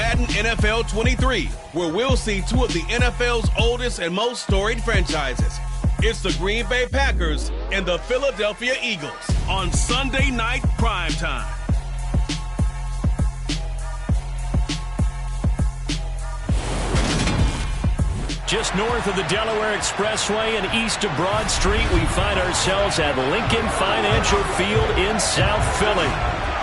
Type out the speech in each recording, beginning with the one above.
Madden NFL 23, where we'll see two of the NFL's oldest and most storied franchises. It's the Green Bay Packers and the Philadelphia Eagles on Sunday Night Primetime. Just north of the Delaware Expressway and east of Broad Street, we find ourselves at Lincoln Financial Field in South Philly.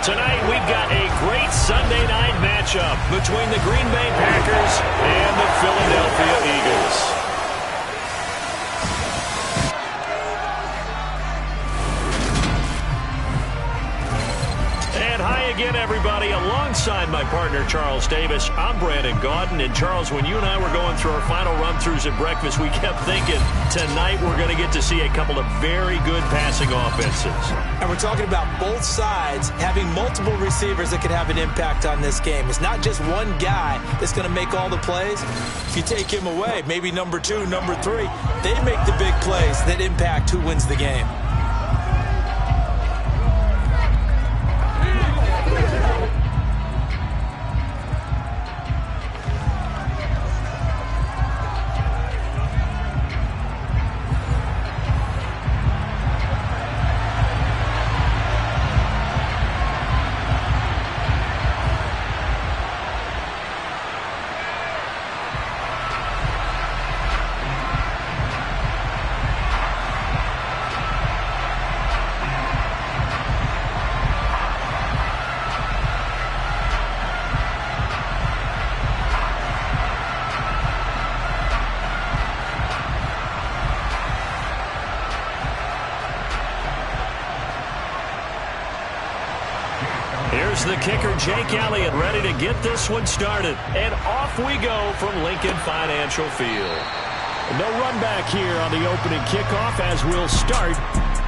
Tonight, we've got a great Sunday night matchup between the Green Bay Packers and the Philadelphia Eagles. Again, everybody, alongside my partner, Charles Davis, I'm Brandon Gaudin. And, Charles, when you and I were going through our final run-throughs at breakfast, we kept thinking tonight we're going to get to see a couple of very good passing offenses. And we're talking about both sides having multiple receivers that could have an impact on this game. It's not just one guy that's going to make all the plays. If you take him away, maybe number 2, number 3, they make the big plays that impact who wins the game. Here's the kicker, Jake Elliott, ready to get this one started. And off we go from Lincoln Financial Field. No run back here on the opening kickoff as we'll start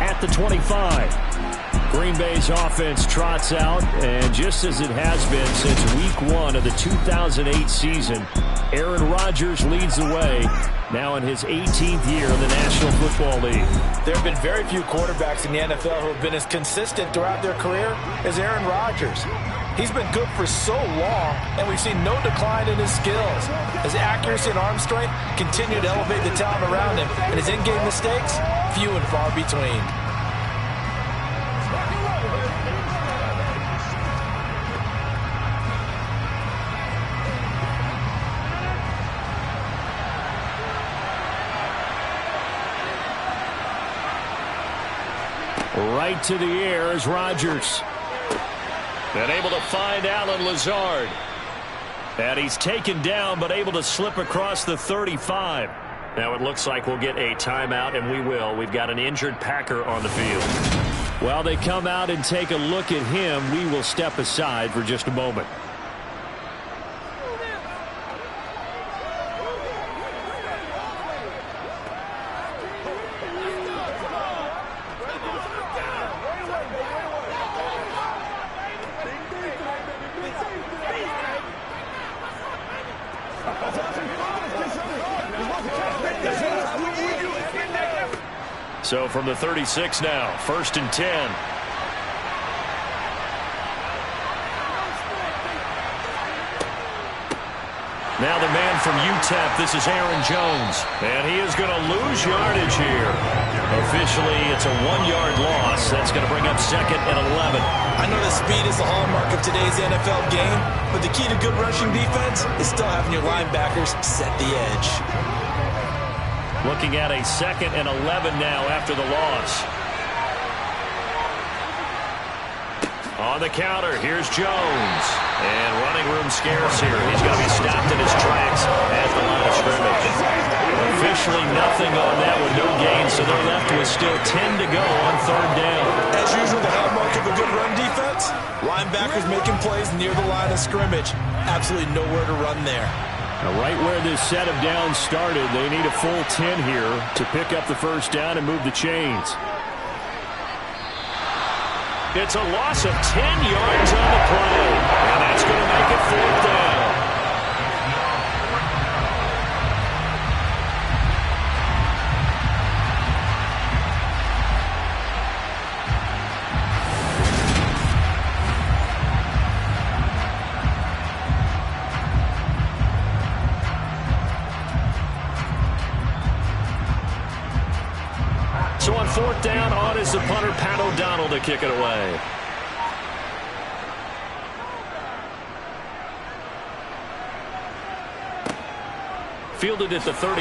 at the 25. Green Bay's offense trots out, and just as it has been since week 1 of the 2008 season, Aaron Rodgers leads the way, now in his 18th year in the National Football League. There have been very few quarterbacks in the NFL who have been as consistent throughout their career as Aaron Rodgers. He's been good for so long, and we've seen no decline in his skills. His accuracy and arm strength continue to elevate the talent around him, and his in-game mistakes, few and far between. Right to the air is Rodgers. Then able to find Allen Lazard. And he's taken down, but able to slip across the 35. Now it looks like we'll get a timeout, and we will. We've got an injured Packer on the field. While they come out and take a look at him, we will step aside for just a moment. So from the 36 now, 1st and 10. Now the man from UTEP, this is Aaron Jones. And he is going to lose yardage here. Officially, it's a 1-yard loss. That's going to bring up 2nd and 11. I know that speed is the hallmark of today's NFL game, but the key to good rushing defense is still having your linebackers set the edge. Looking at a 2nd and 11 now after the loss. On the counter, here's Jones. And running room scarce here. He's going to be stopped in his tracks at the line of scrimmage. Officially nothing on that with no gain, so they're left with still 10 to go on 3rd down. As usual, the hallmark of a good run defense, linebackers making plays near the line of scrimmage. Absolutely nowhere to run there. Now, right where this set of downs started, they need a full 10 here to pick up the 1st down and move the chains. It's a loss of 10 yards on the play, and that's going to make it 4th down. So on fourth down, on is the punter, Pat O'Donnell, to kick it away. Fielded at the 33.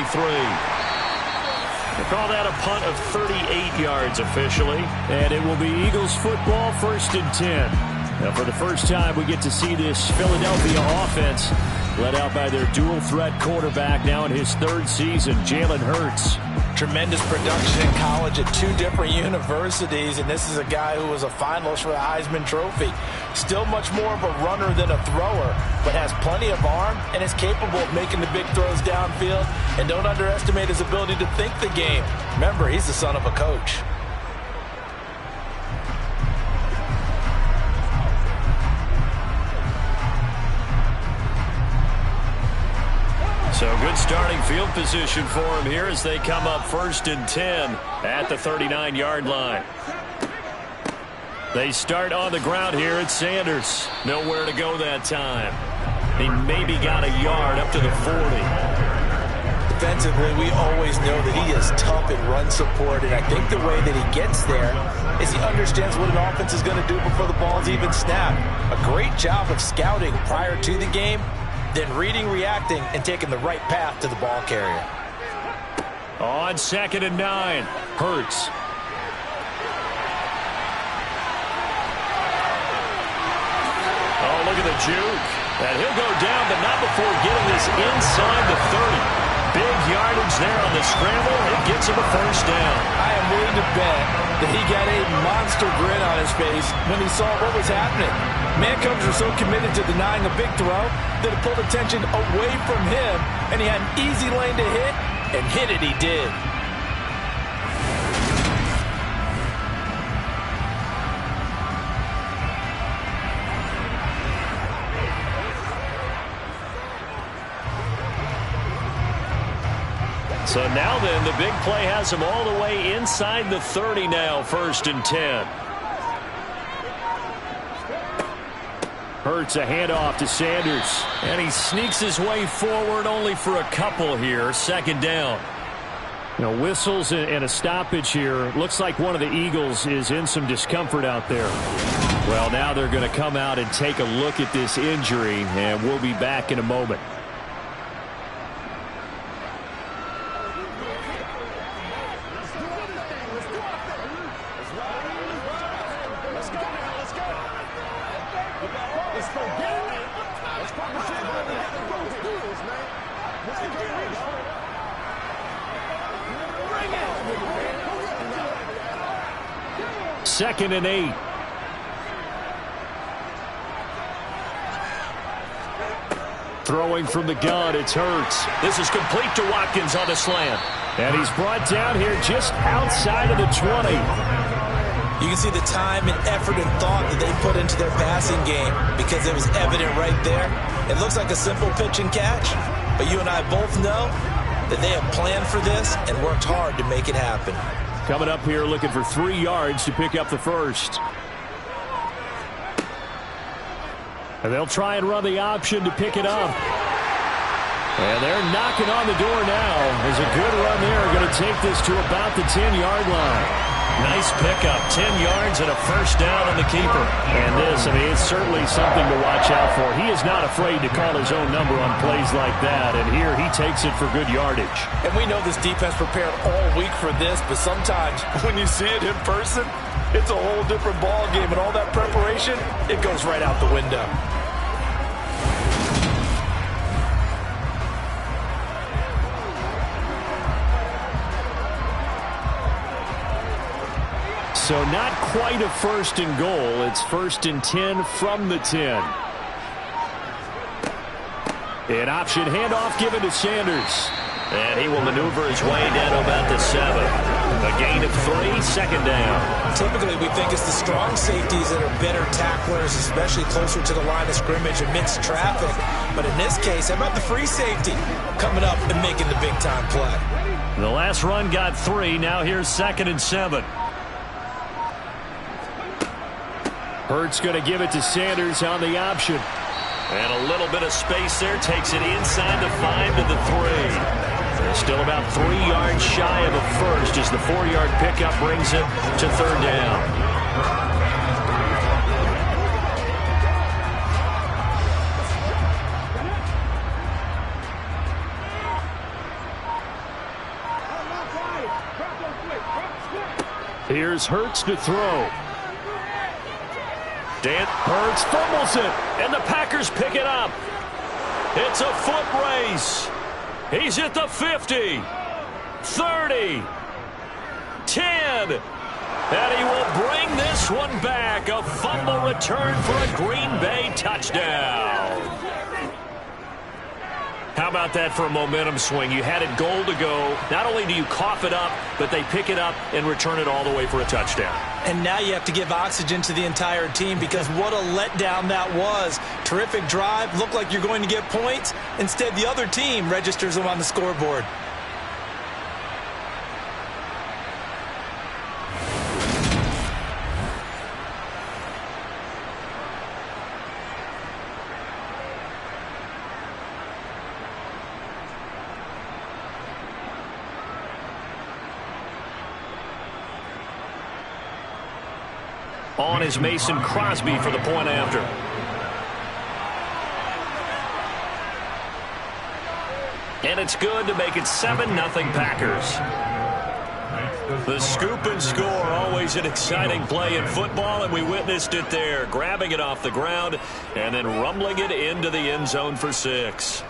They call that a punt of 38 yards officially. And it will be Eagles football, 1st and 10. Now for the first time, we get to see this Philadelphia offense led out by their dual-threat quarterback now in his 3rd season, Jalen Hurts. Tremendous production in college at 2 different universities, and this is a guy who was a finalist for the Heisman Trophy. Still much more of a runner than a thrower, but has plenty of arm and is capable of making the big throws downfield. And don't underestimate his ability to think the game. Remember, he's the son of a coach. So good starting field position for him here as they come up 1st and 10 at the 39-yard line. They start on the ground here at Sanders. Nowhere to go that time. He maybe got a yard up to the 40. Defensively, we always know that he is tough in run support, and I think the way that he gets there is he understands what an offense is going to do before the ball's even snapped. A great job of scouting prior to the game, then reading, reacting, and taking the right path to the ball carrier. On 2nd and 9, Hurts. Oh, look at the juke. And he'll go down, but not before getting this inside the 30. Big yardage there on the scramble. It gets him a 1st down. I am willing to bet that he got a monster grin on his face when he saw what was happening. Mancubs were so committed to denying a big throw that it pulled attention away from him, and he had an easy lane to hit, and hit it he did. So now then, the big play has him all the way inside the 30 now, 1st and 10. Hurts a handoff to Sanders. And he sneaks his way forward only for a couple here. 2nd down. You know, whistles and a stoppage here. Looks like one of the Eagles is in some discomfort out there. Well, now they're going to come out and take a look at this injury, and we'll be back in a moment. Second and 8. Throwing from the gun, it's Hurts. This is complete to Watkins on the slant. And he's brought down here just outside of the 20. You can see the time and effort and thought that they put into their passing game because it was evident right there. It looks like a simple pitch and catch, but you and I both know that they have planned for this and worked hard to make it happen. Coming up here looking for 3 yards to pick up the 1st. And they'll try and run the option to pick it up. And they're knocking on the door now. There's a good run there. Going to take this to about the 10-yard line. Nice pickup, 10 yards and a 1st down on the keeper. And this, I mean, it's certainly something to watch out for. He is not afraid to call his own number on plays like that. And here he takes it for good yardage. And we know this defense prepared all week for this, but sometimes when you see it in person, it's a whole different ball game. And all that preparation, it goes right out the window. So not quite a 1st and goal. It's 1st and 10 from the 10. An option handoff given to Sanders. And he will maneuver his way down to about the 7. A gain of 3, 2nd down. Typically, we think it's the strong safeties that are better tacklers, especially closer to the line of scrimmage amidst traffic. But in this case, how about the free safety coming up and making the big-time play? The last run got 3. Now here's 2nd and 7. Hurts going to give it to Sanders on the option. And a little bit of space there. Takes it inside the 5 to the 3. Still about 3 yards shy of a first as the 4-yard pickup brings it to third down. Here's Hurts to throw. Dan Hurts fumbles it, and the Packers pick it up. It's a foot race. He's at the 50, 30, 10, and he will bring this one back. A fumble return for a Green Bay touchdown. How about that for a momentum swing? You had it goal to go. Not only do you cough it up, but they pick it up and return it all the way for a touchdown. And now you have to give oxygen to the entire team because what a letdown that was. Terrific drive. Looked like you're going to get points. Instead, the other team registers them on the scoreboard. On is Mason Crosby for the point after. And it's good to make it 7-0 Packers. The scoop and score, always an exciting play in football, and we witnessed it there. Grabbing it off the ground and then rumbling it into the end zone for 6.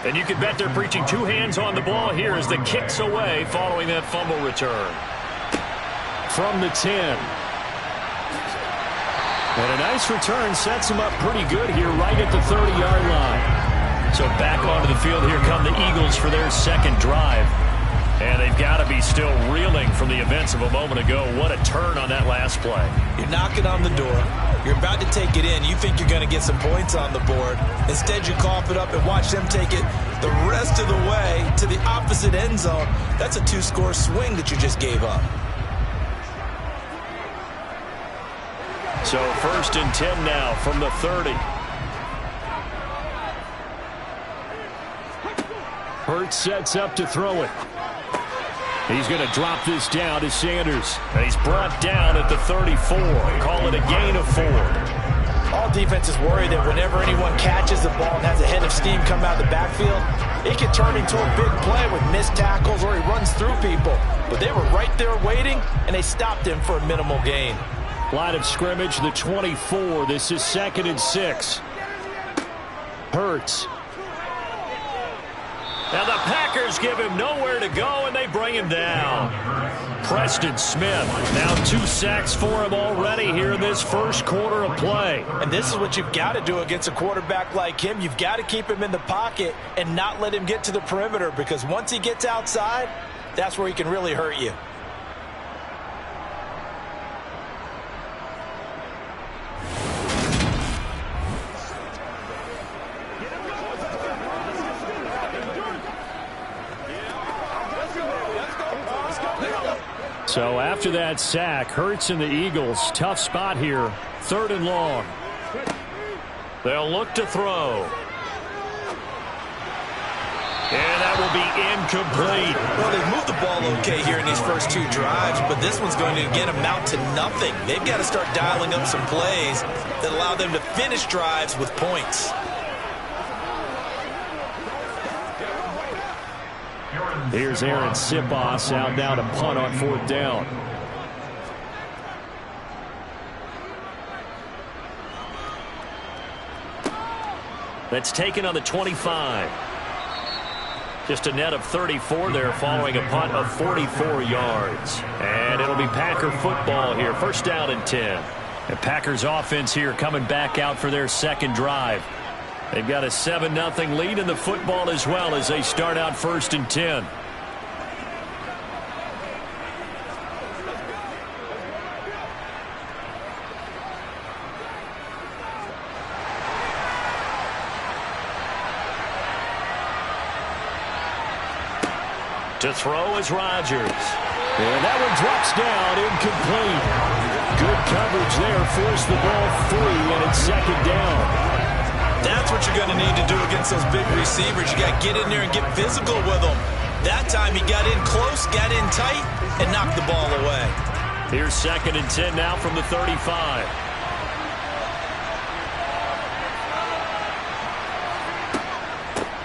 And you can bet they're preaching 2 hands on the ball here as the kick's away following that fumble return. From the 10. And a nice return sets him up pretty good here right at the 30-yard line. So back onto the field here come the Eagles for their second drive. And they've got to be still reeling from the events of a moment ago. What a turn on that last play. You're knocking on the door. You're about to take it in. You think you're going to get some points on the board. Instead, you cough it up and watch them take it the rest of the way to the opposite end zone. That's a 2-score swing that you just gave up. So 1st and 10 now from the 30. Hurts sets up to throw it. He's going to drop this down to Sanders. And he's brought down at the 34. Call it a gain of 4. All defenses worry that whenever anyone catches the ball and has a head of steam come out of the backfield, it can turn into a big play with missed tackles or he runs through people. But they were right there waiting, and they stopped him for a minimal gain. Line of scrimmage, the 24. This is 2nd and 6. Hurts. Now the Packers give him nowhere to go, and they bring him down. Preston Smith, now 2 sacks for him already here in this first quarter of play. And this is what you've got to do against a quarterback like him. You've got to keep him in the pocket and not let him get to the perimeter, because once he gets outside, that's where he can really hurt you. So after that sack, Hurts and the Eagles, tough spot here, 3rd and long. They'll look to throw. And that will be incomplete. Well, they've moved the ball okay here in these first 2 drives, but this one's going to, again, amount to nothing. They've got to start dialing up some plays that allow them to finish drives with points. Here's Aaron Sipos out now to punt on 4th down. That's taken on the 25. Just a net of 34 there following a punt of 44 yards. And it'll be Packer football here. 1st down and 10. The Packers offense here coming back out for their second drive. They've got a 7-0 lead in the football as well as they start out 1st and 10. To throw is Rodgers. And that one drops down, incomplete. Good coverage there, forced the ball free, and it's 2nd down. That's what you're going to need to do against those big receivers. You got to get in there and get physical with them. That time he got in close, got in tight, and knocked the ball away. Here's 2nd and 10 now from the 35.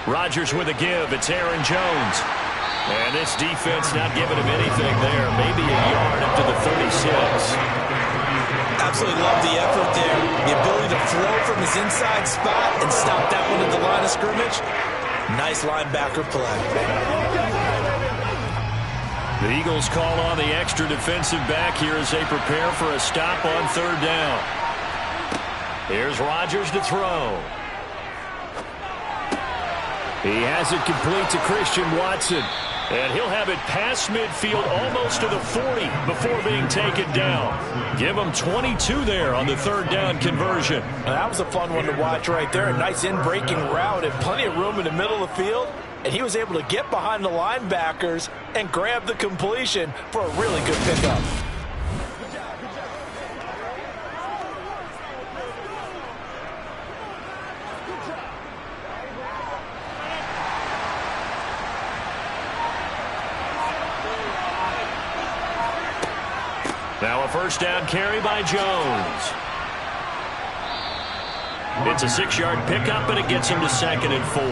Rodgers with a give. It's Aaron Jones. And this defense not giving him anything there. Maybe a yard up to the 36. Absolutely love the effort there. The ability to throw from his inside spot and stop that one at the line of scrimmage. Nice linebacker play. The Eagles call on the extra defensive back here as they prepare for a stop on 3rd down. Here's Rodgers to throw. He has it complete to Christian Watson. And he'll have it past midfield almost to the 40 before being taken down. Give him 22 there on the 3rd down conversion. That was a fun one to watch right there. A nice in-breaking route and plenty of room in the middle of the field. And he was able to get behind the linebackers and grab the completion for a really good pickup. Now a 1st down carry by Jones. It's a 6-yard pickup, and it gets him to 2nd and 4.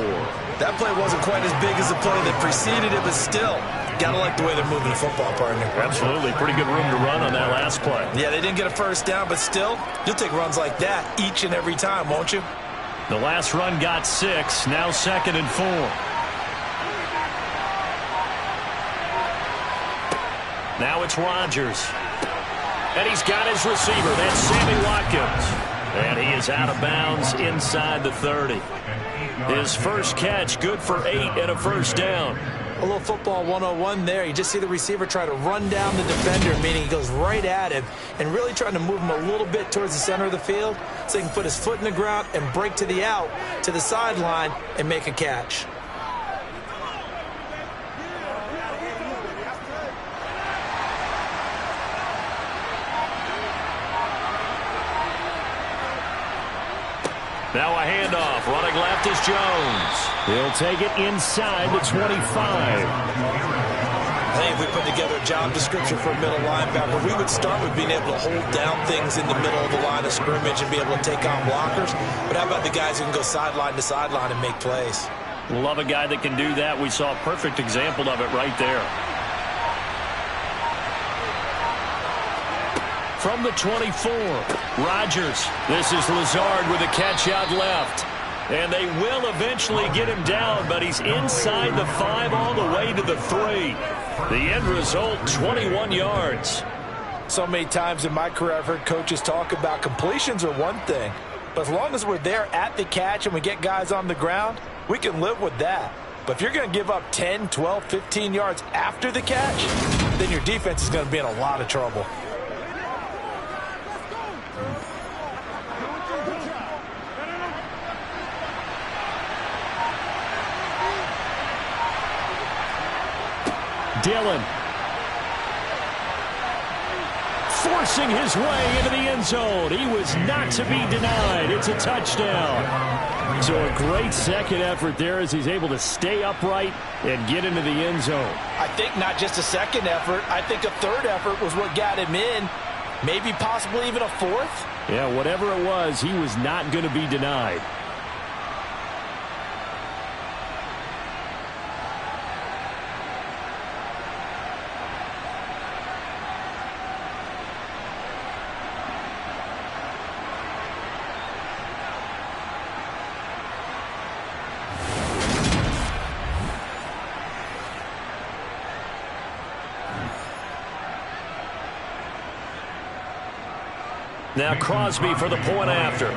That play wasn't quite as big as the play that preceded it, but still, got to like the way they're moving the football, partner. Absolutely. Pretty good room to run on that last play. Yeah, they didn't get a 1st down, but still, you'll take runs like that each and every time, won't you? The last run got 6. Now 2nd and 4. Now it's Rodgers. And he's got his receiver. That's Sammy Watkins. And he is out of bounds inside the 30. His first catch, good for 8 and a 1st down. A little football 101 there. You just see the receiver try to run down the defender, meaning he goes right at him and really trying to move him a little bit towards the center of the field so he can put his foot in the ground and break to the out, to the sideline, and make a catch. Now a handoff. Running left is Jones. He'll take it inside the 25. I think if we put together a job description for a middle linebacker, we would start with being able to hold down things in the middle of the line of scrimmage and be able to take on blockers. But how about the guys who can go sideline to sideline and make plays? Love a guy that can do that. We saw a perfect example of it right there. From the 24, Rodgers. This is Lazard with a catch out left. And they will eventually get him down, but he's inside the 5 all the way to the 3. The end result, 21 yards. So many times in my career I've heard coaches talk about completions are one thing. But as long as we're there at the catch and we get guys on the ground, we can live with that. But if you're going to give up 10, 12, 15 yards after the catch, then your defense is going to be in a lot of trouble. Dillon forcing his way into the end zone. He was not to be denied. It's a touchdown. So a great second effort there as he's able to stay upright and get into the end zone. I think not just a second effort. I think a third effort was what got him in. Maybe possibly even a fourth. Yeah, whatever it was, he was not going to be denied. Now Crosby for the point after.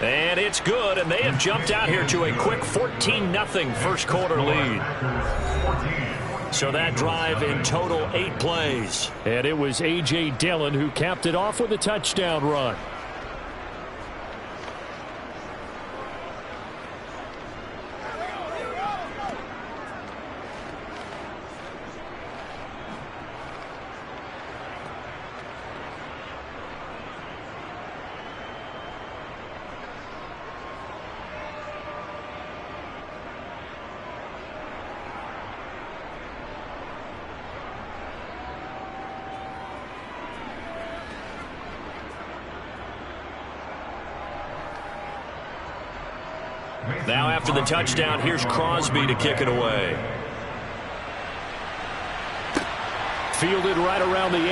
And it's good, and they have jumped out here to a quick 14-0 first quarter lead. So that drive in total 8 plays. And it was A.J. Dillon who capped it off with a touchdown run. Now after the touchdown, here's Crosby to kick it away. Fielded right around the 8.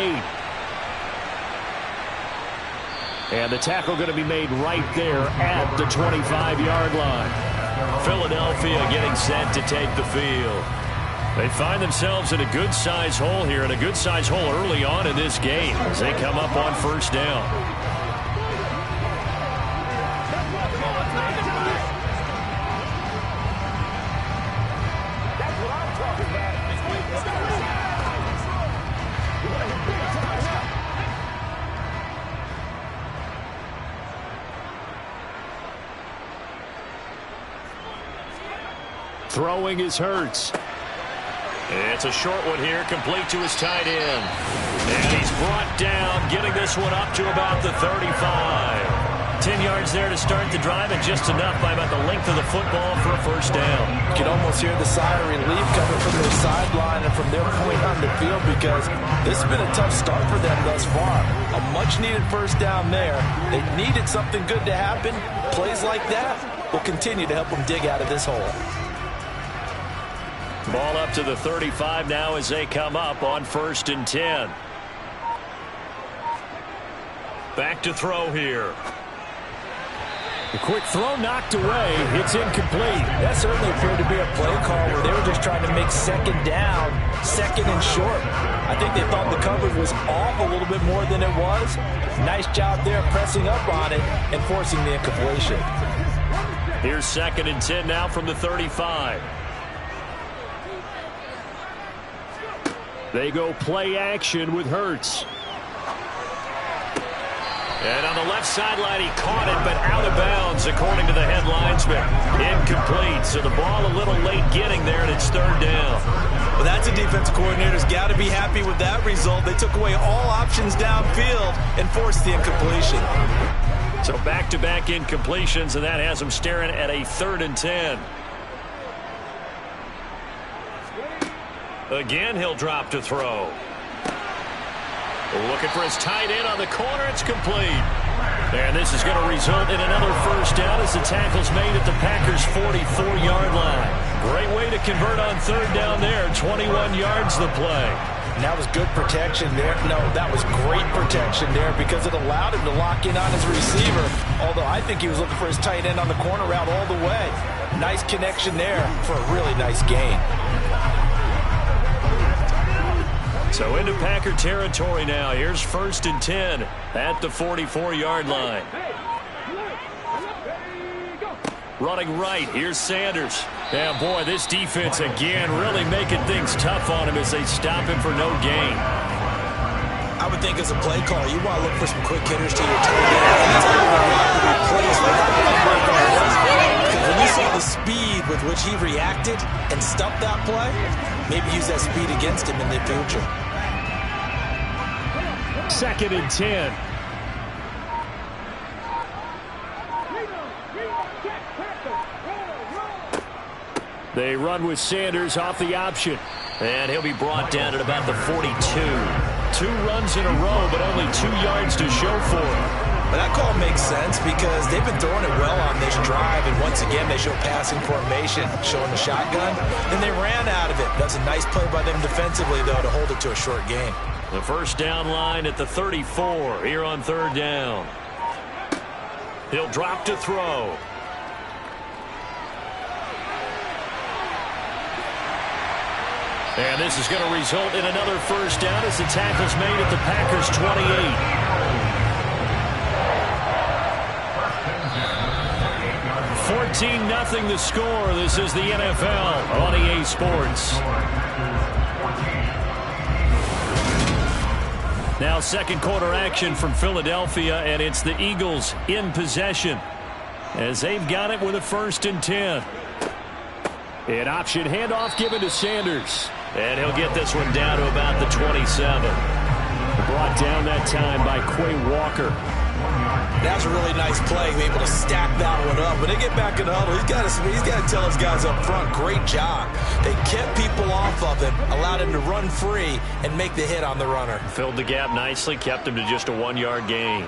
And the tackle going to be made right there at the 25-yard line. Philadelphia getting set to take the field. They find themselves in a good-sized hole here, and a good-sized hole early on in this game as they come up on first down. Throwing is Hurts. It's a short one here, complete to his tight end. And he's brought down, getting this one up to about the 35. 10 yards there to start the drive, and just enough by about the length of the football for a first down. You can almost hear the sigh of relief coming from their sideline and from their point on the field, because this has been a tough start for them thus far. A much-needed first down there. They needed something good to happen. Plays like that will continue to help them dig out of this hole. Ball up to the 35 now as they come up on 1st and 10. Back to throw here. The quick throw knocked away. It's incomplete. That certainly appeared to be a play call where they were just trying to make second down, second and short. I think they thought the coverage was off a little bit more than it was. Nice job there pressing up on it and forcing the incompletion. Here's 2nd and 10 now from the 35. They go play action with Hurts. And on the left sideline, he caught it, but out of bounds, according to the head linesman. Incomplete, so the ball a little late getting there, and it's 3rd down. Well, that's a defensive coordinator's got to be happy with that result. They took away all options downfield and forced the incompletion. So back-to-back incompletions, and that has them staring at a 3rd and 10. Again, he'll drop to throw. Looking for his tight end on the corner. It's complete. And this is going to result in another first down as the tackle's made at the Packers' 44-yard line. Great way to convert on 3rd down there. 21 yards the play. And that was good protection there. No, that was great protection there because it allowed him to lock in on his receiver. Although I think he was looking for his tight end on the corner route all the way. Nice connection there for a really nice gain. So into Packer territory now. Here's 1st and 10 at the 44-yard line. Running right, here's Sanders. Yeah, boy, this defense again really making things tough on him as they stop him for no gain. I would think as a play call, you want to look for some quick hitters to your tight end. And that's going to be replaced with when you saw the speed with which he reacted and stuffed that play, maybe use that speed against him in the future. 2nd and 10. They run with Sanders off the option. And he'll be brought down at about the 42. 2 runs in a row, but only 2 yards to show for it. But that call makes sense because they've been throwing it well on this drive, and once again they show passing formation, showing the shotgun, and they ran out of it. That's a nice play by them defensively, though, to hold it to a short game. The first down line at the 34 here on 3rd down. He'll drop to throw. And this is going to result in another first down as the tackle's made at the Packers' 28. 14-0 the score. This is the NFL on EA Sports. Now second quarter action from Philadelphia, and it's the Eagles in possession as they've got it with a 1st and 10. An option handoff given to Sanders. And he'll get this one down to about the 27. Brought down that time by Quay Walker. That was a really nice play, able to stack that one up. When they get back in the huddle, he's got to tell his guys up front, great job. They kept people off of him, allowed him to run free and make the hit on the runner. Filled the gap nicely, kept him to just a 1-yard gain.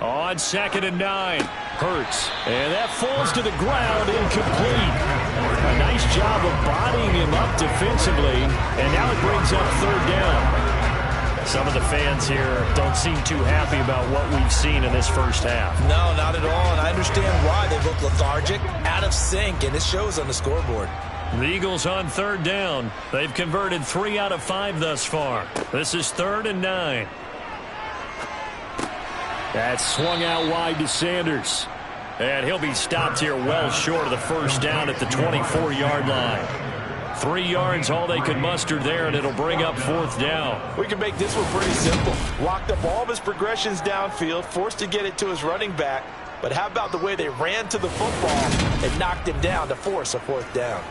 On 2nd and 9, Hurts. And that falls to the ground, incomplete. A nice job of bodying him up defensively, and now it brings up 3rd down. Some of the fans here don't seem too happy about what we've seen in this first half. No, not at all, and I understand why. They look lethargic, out of sync, and it shows on the scoreboard. The Eagles on 3rd down. They've converted 3 out of 5 thus far. This is 3rd and 9. That's swung out wide to Sanders. And he'll be stopped here well short of the first down at the 24-yard line. 3 yards, all they could muster there, and it'll bring up 4th down. We can make this one pretty simple. Locked up all of his progressions downfield, forced to get it to his running back. But how about the way they ran to the football and knocked him down to force a 4th down?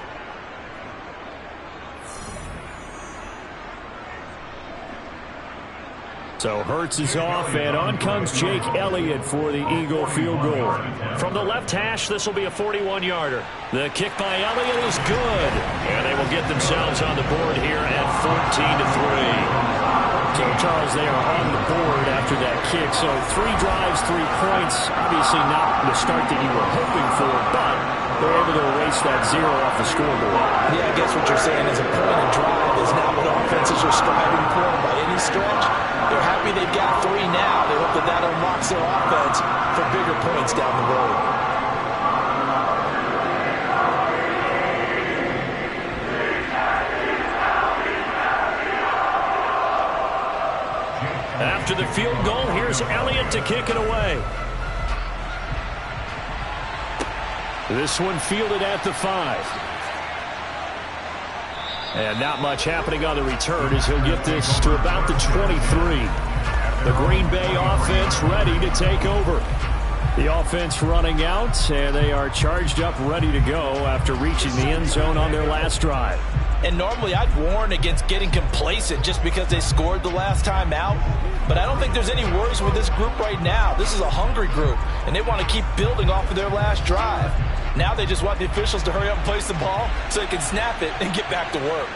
So Hurts is off, and on comes Jake Elliott for the Eagle field goal. From the left hash, this will be a 41-yarder. The kick by Elliott is good, and they will get themselves on the board here at 14-3. So, Charles, they are on the board after that kick. So 3 drives, 3 points. Obviously not the start that you were hoping for, but they're able to erase that 0 off the scoreboard. Yeah, I guess what you're saying is a point and drive is not what offenses are striving for by any stretch. They're happy they've got 3 now. They hope that unlocks their offense for bigger points down the road. After the field goal, here's Elliott to kick it away. This one fielded at the 5. And not much happening on the return as he'll get this to about the 23. The Green Bay offense ready to take over. The offense running out, and they are charged up, ready to go after reaching the end zone on their last drive. And normally I'd warn against getting complacent just because they scored the last time out. But I don't think there's any worries with this group right now. This is a hungry group, and they want to keep building off of their last drive. Now they just want the officials to hurry up and place the ball so they can snap it and get back to work.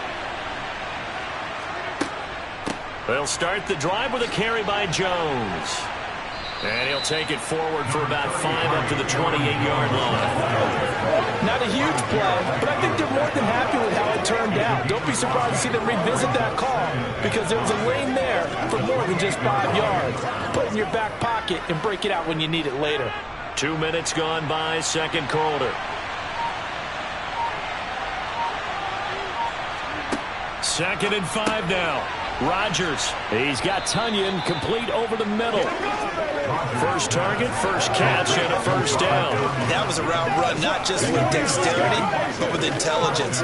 They'll start the drive with a carry by Jones. And he'll take it forward for about 5 up to the 28-yard line. Not a huge play, but I think they're more than happy with how it turned out. Don't be surprised to see them revisit that call because there was a lane there for more than just 5 yards. Put it in your back pocket and break it out when you need it later. 2 minutes gone by, second quarter. 2nd and 5 now. Rodgers, he's got Tunyon complete over the middle. First target, first catch, and a first down. That was a route run, not just with dexterity, but with intelligence.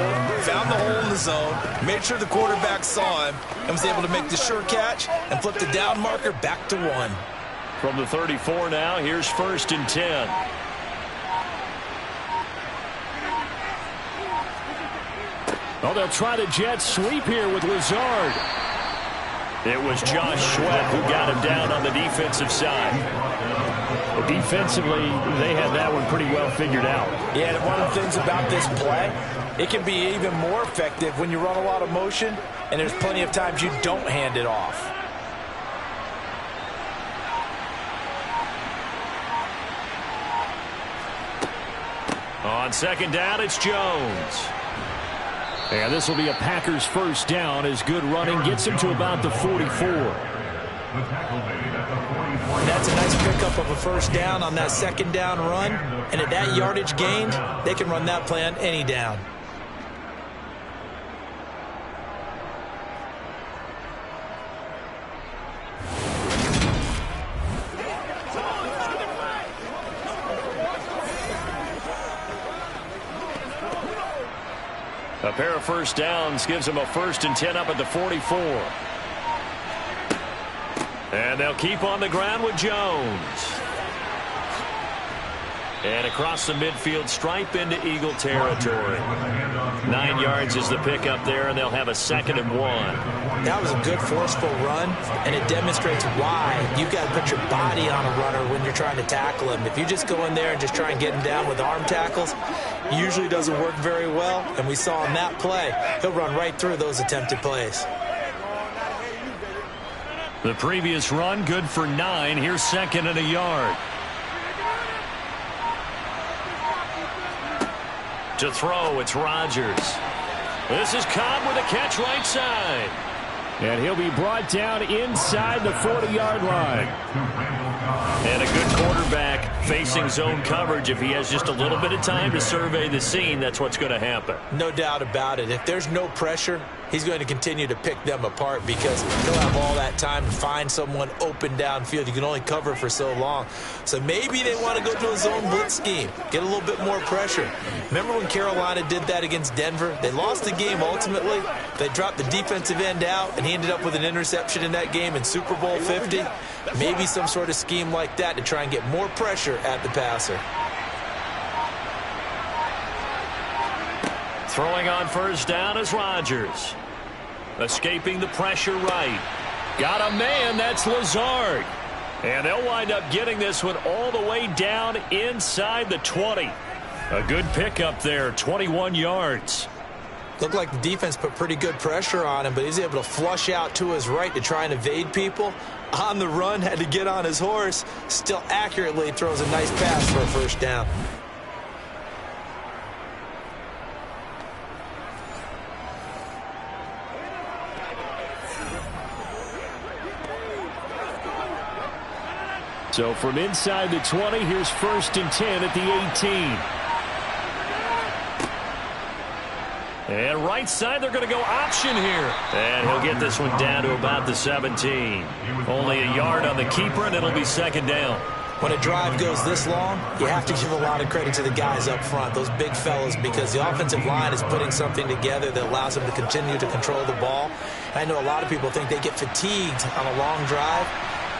Found the hole in the zone, made sure the quarterback saw him, and was able to make the sure catch and flip the down marker back to 1. From the 34 now, here's 1st and 10. Well, they'll try the jet sweep here with Lazard. It was Josh Sweat who got him down on the defensive side. Defensively, they had that one pretty well figured out. Yeah, and one of the things about this play, it can be even more effective when you run a lot of motion, and there's plenty of times you don't hand it off. On 2nd down, it's Jones. And this will be a Packers first down as good running gets him to about the 44. That's a nice pickup of a first down on that 2nd down run. And at that yardage gained, they can run that play on any down. A pair of first downs gives them a 1st and 10 up at the 44. And they'll keep on the ground with Jones. And across the midfield stripe into Eagle territory. 9 yards is the pickup there, and they'll have a 2nd and 1. That was a good forceful run, and it demonstrates why you've got to put your body on a runner when you're trying to tackle him. If you just go in there and just try and get him down with arm tackles, it usually doesn't work very well, and we saw in that play, he'll run right through those attempted plays. The previous run, good for 9. Here's 2nd and a yard. To throw, it's Rodgers. This is Cobb with a catch right side. And he'll be brought down inside the 40-yard line. And a good quarterback facing zone coverage. If he has just a little bit of time to survey the scene, that's what's going to happen. No doubt about it. If there's no pressure, he's going to continue to pick them apart because he'll have all that time to find someone open downfield. You can only cover for so long. So maybe they want to go to a zone blitz scheme, get a little bit more pressure. Remember when Carolina did that against Denver? They lost the game ultimately. They dropped the defensive end out, and he ended up with an interception in that game in Super Bowl 50. Maybe some sort of scheme like that to try and get more pressure at the passer. Throwing on first down is Rodgers. Escaping the pressure right. Got a man, that's Lazard. And they'll wind up getting this one all the way down inside the 20. A good pickup there, 21 yards. Looked like the defense put pretty good pressure on him, but he's able to flush out to his right to try and evade people. On the run, had to get on his horse. Still accurately throws a nice pass for a first down. So from inside the 20, here's 1st and 10 at the 18. And right side, they're going to go option here. And he'll get this one down to about the 17. Only a yard on the keeper, and it'll be 2nd down. When a drive goes this long, you have to give a lot of credit to the guys up front, those big fellas, because the offensive line is putting something together that allows them to continue to control the ball. I know a lot of people think they get fatigued on a long drive.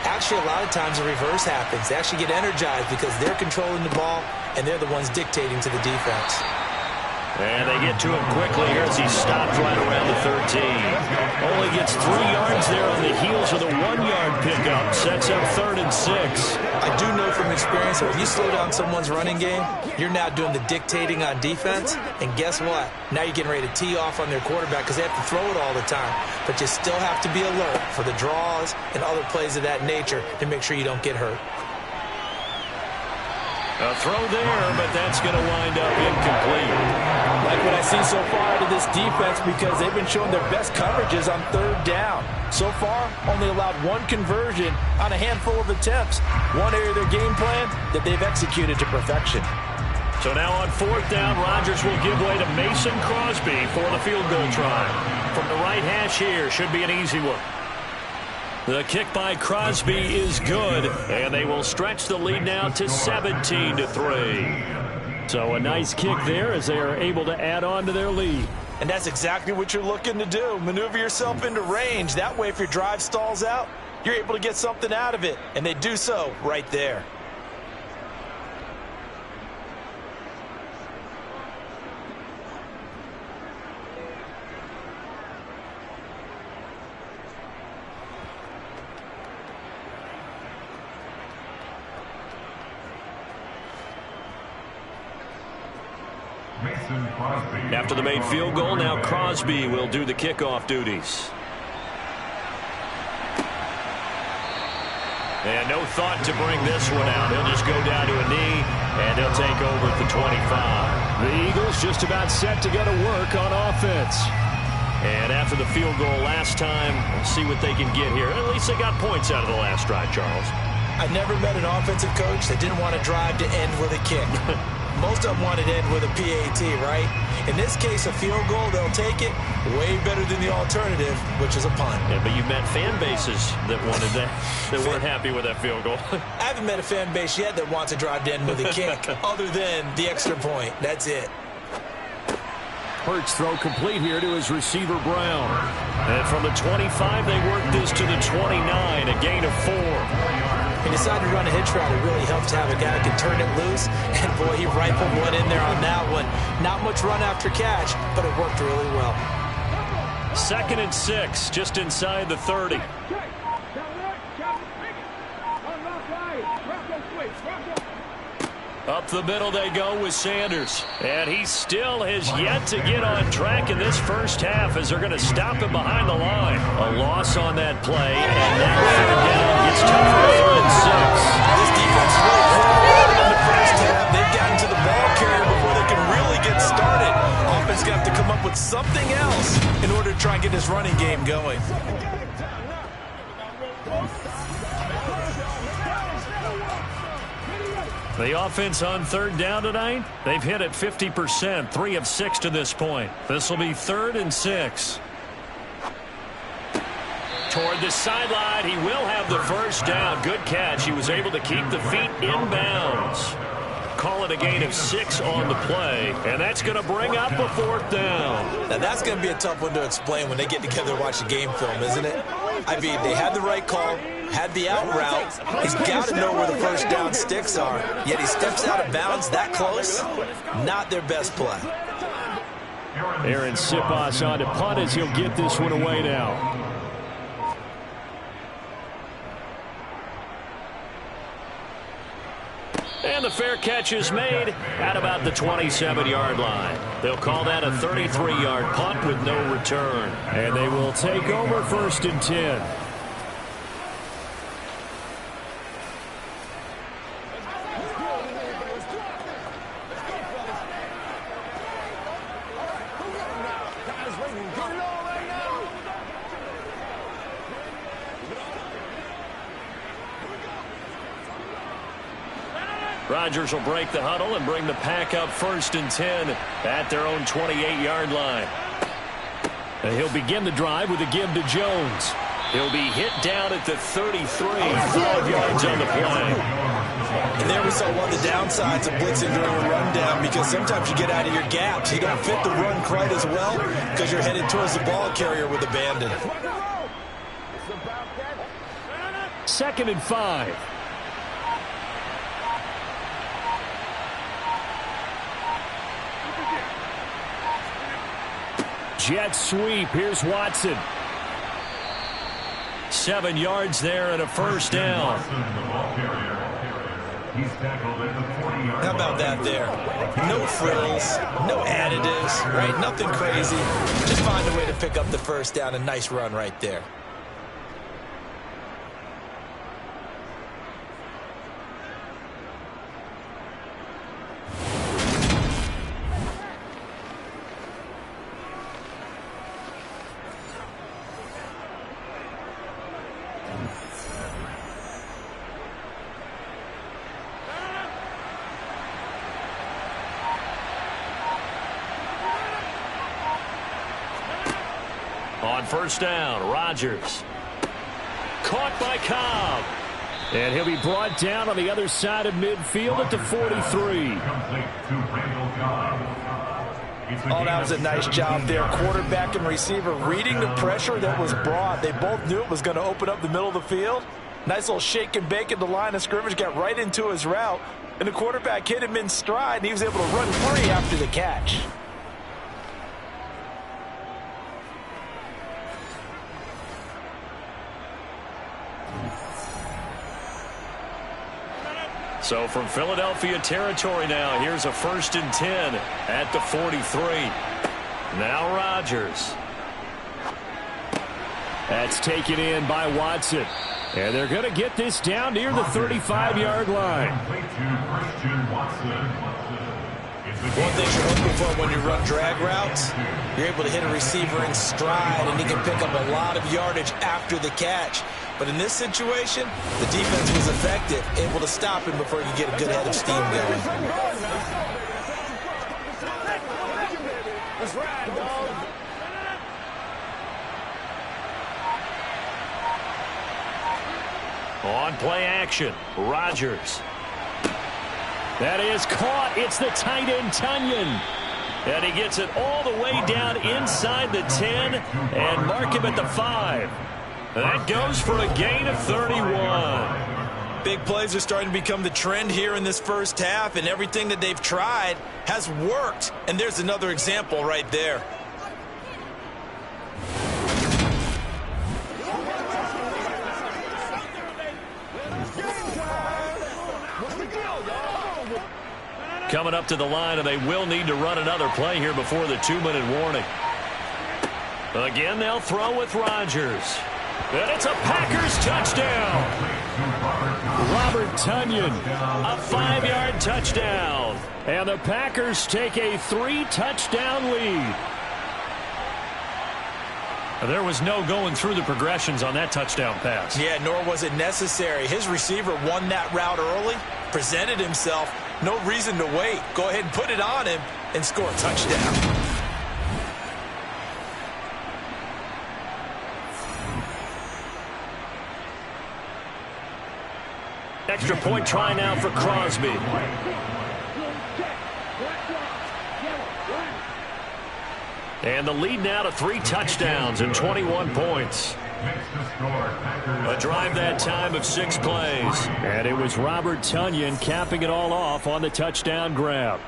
Actually, a lot of times the reverse happens. They actually get energized because they're controlling the ball, and they're the ones dictating to the defense. And they get to him quickly here as he stopped right around the 13. Only gets 3 yards there on the heels of the 1-yard pickup. Sets up 3rd and 6. I do know from experience that if you slow down someone's running game, you're now doing the dictating on defense. And guess what? Now you're getting ready to tee off on their quarterback because they have to throw it all the time. But you still have to be alert for the draws and other plays of that nature to make sure you don't get hurt. A throw there, but that's going to wind up incomplete. Like what I see so far out of this defense because they've been showing their best coverages on 3rd down. So far, only allowed 1 conversion on a handful of attempts. One area of their game plan that they've executed to perfection. So now on 4th down, Rodgers will give way to Mason Crosby for the field goal try. From the right hash here, should be an easy one. The kick by Crosby is good, and they will stretch the lead now to 17-3. So a nice kick there as they are able to add on to their lead. And that's exactly what you're looking to do. Maneuver yourself into range. That way, if your drive stalls out, you're able to get something out of it. And they do so right there. After the made field goal, now Crosby will do the kickoff duties. And no thought to bring this one out. He'll just go down to a knee, and he'll take over at the 25. The Eagles just about set to go to work on offense. And after the field goal last time, we'll see what they can get here. At least they got points out of the last drive, Charles. I never met an offensive coach that didn't want to drive to end with a kick. Most of them wanted to end with a PAT, right? In this case, a field goal, they'll take it. Way better than the alternative, which is a punt. Yeah, but you met fan bases that wanted that, that weren't happy with that field goal. I haven't met a fan base yet that wants to drive to end with a kick, other than the extra point. That's it. Hurts throw complete here to his receiver, Brown. And from the 25, they work this to the 29, a gain of 4. He decided to run a hitch route. It really helps to have a guy who can turn it loose. And, boy, he rifled one in there on that one. Not much run after catch, but it worked really well. 2nd and 6, just inside the 30. Up the middle they go with Sanders. And he still has yet to get on track in this first half as they're going to stop him behind the line. A loss on that play, and now 3rd down gets tougher. 3rd and 6. This defense really played well in the first half. They've gotten to the ball carrier before they can really get started. Offense got to come up with something else in order to try and get this running game going. The offense on 3rd down tonight, they've hit it 50%, 3 of 6 to this point. This will be 3rd and 6. Toward the sideline, he will have the first down. Good catch. He was able to keep the feet in bounds. Call it a gain of 6 on the play, and that's going to bring up a 4th down. Now, that's going to be a tough one to explain when they get together and watch the game film, isn't it? I mean, they had the right call, had the out route. He's got to know where the first down sticks are, yet he steps out of bounds that close. Not their best play. Aaron Siposs on to punt as he'll get this one away now. And the fair catch is made at about the 27-yard line. They'll call that a 33-yard punt with no return. And they will take over 1st and 10. Rodgers will break the huddle and bring the pack up 1st and 10 at their own 28-yard line. And he'll begin the drive with a give to Jones. He'll be hit down at the 33, 5 yards on the play. And there we saw one of the downsides of blitzing during a rundown, because sometimes you get out of your gaps. You don't fit the run quite as well because you're headed towards the ball carrier with abandon. 2nd and 5. Jet sweep. Here's Watson. 7 yards there and a first down. How about that there? No frills, no additives, right? Nothing crazy. Just find a way to pick up the first down. A nice run right there. On first down, Rodgers. Caught by Cobb. And he'll be brought down on the other side of midfield at the 43. Oh, that was a nice job there. Quarterback and receiver reading the pressure that was brought. They both knew it was going to open up the middle of the field. Nice little shake and bake at the line of scrimmage, got right into his route. And the quarterback hit him in stride, and he was able to run free after the catch. So from Philadelphia territory now, here's a 1st and 10 at the 43. Now Rodgers. That's taken in by Watson. And they're going to get this down near the 35-yard line. One thing you're looking for when you run drag routes, you're able to hit a receiver in stride, and he can pick up a lot of yardage after the catch. But in this situation, the defense was effective, able to stop him before he could get a good head of steam going. On play action, Rodgers. That is caught. It's the tight end, Tunyon. And he gets it all the way down inside the 10 and mark him at the 5. That goes for a gain of 31. Big plays are starting to become the trend here in this first half, and everything that they've tried has worked. And there's another example right there. Coming up to the line, and they will need to run another play here before the 2-minute warning. Again, they'll throw with Rodgers. And it's a Packers touchdown. Robert Tonyan, a 5-yard touchdown. And the Packers take a 3-touchdown lead. There was no going through the progressions on that touchdown pass. Yeah, nor was it necessary. His receiver won that route early, presented himself. No reason to wait. Go ahead and put it on him and score a touchdown. Extra point try now for Crosby. And the lead now to 3 touchdowns and 21 points. A drive that time of 6 plays. And it was Robert Tonyan capping it all off on the touchdown grab.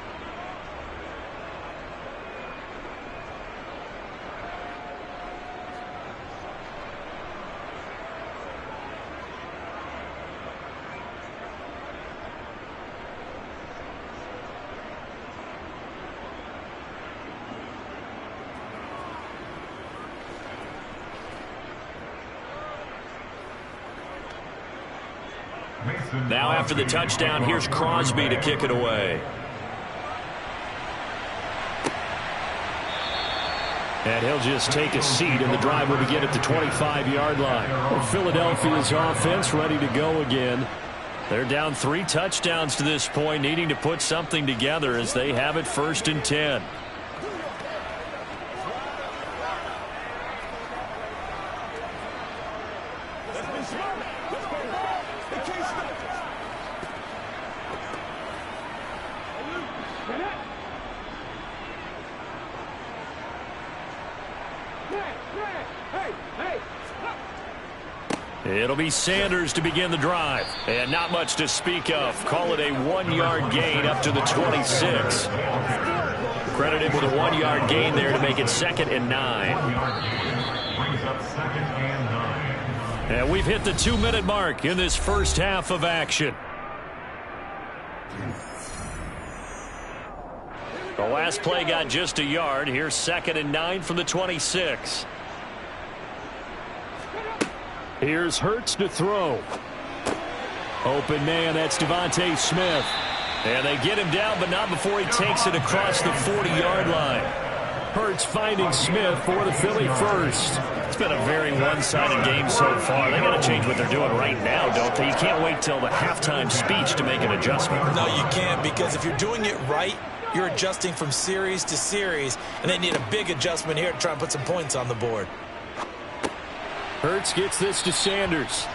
Now after the touchdown, here's Crosby to kick it away. And he'll just take a seat, and the drive will begin at the 25-yard line. Well, Philadelphia's offense ready to go again. They're down 3 touchdowns to this point, needing to put something together as they have it 1st and 10. It'll be Sanders to begin the drive. And not much to speak of. Call it a 1-yard gain up to the 26. Credit him with a 1-yard gain there to make it 2nd and 9. And we've hit the 2-minute mark in this first half of action. The last play got just a yard. Here's 2nd and 9 from the 26. Here's Hurts to throw. Open man, that's Devontae Smith. And they get him down, but not before he takes it across the 40-yard line. Hurts finding Smith for the Philly first. It's been a very one-sided game so far. They got to change what they're doing right now, don't they? You can't wait till the halftime speech to make an adjustment. No, you can't, because if you're doing it right, you're adjusting from series to series, and they need a big adjustment here to try and put some points on the board. Hurts gets this to Sanders.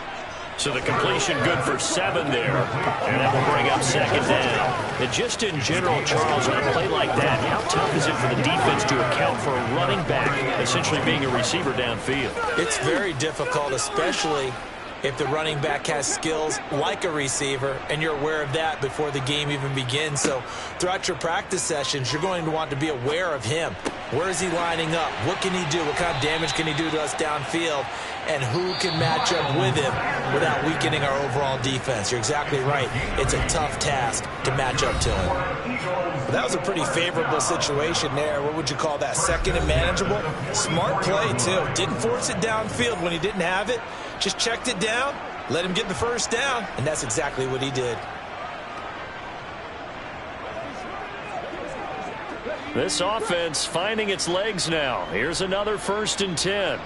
So the completion good for 7 there. And that will bring up 2nd down. And just in general, Charles, on a play like that, how tough is it for the defense to account for a running back essentially being a receiver downfield? It's very difficult, especially if the running back has skills like a receiver, and you're aware of that before the game even begins. So throughout your practice sessions, you're going to want to be aware of him. Where is he lining up? What can he do? What kind of damage can he do to us downfield? And who can match up with him without weakening our overall defense? You're exactly right. It's a tough task to match up to him. That was a pretty favorable situation there. What would you call that? 2nd and manageable? Smart play, too. Didn't force it downfield when he didn't have it. Just checked it down, let him get the first down, and that's exactly what he did. This offense finding its legs now. Here's another 1st and 10.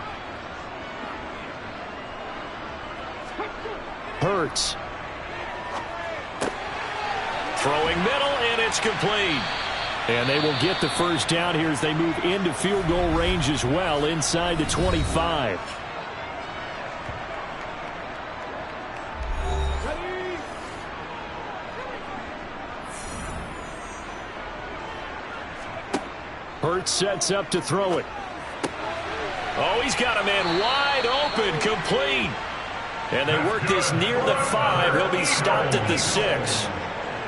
Hurts. Throwing middle, and it's complete. And they will get the first down here as they move into field goal range as well inside the 25. Hurts sets up to throw it. Oh, he's got a man wide open, complete. And they work this near the 5. He'll be stopped at the 6.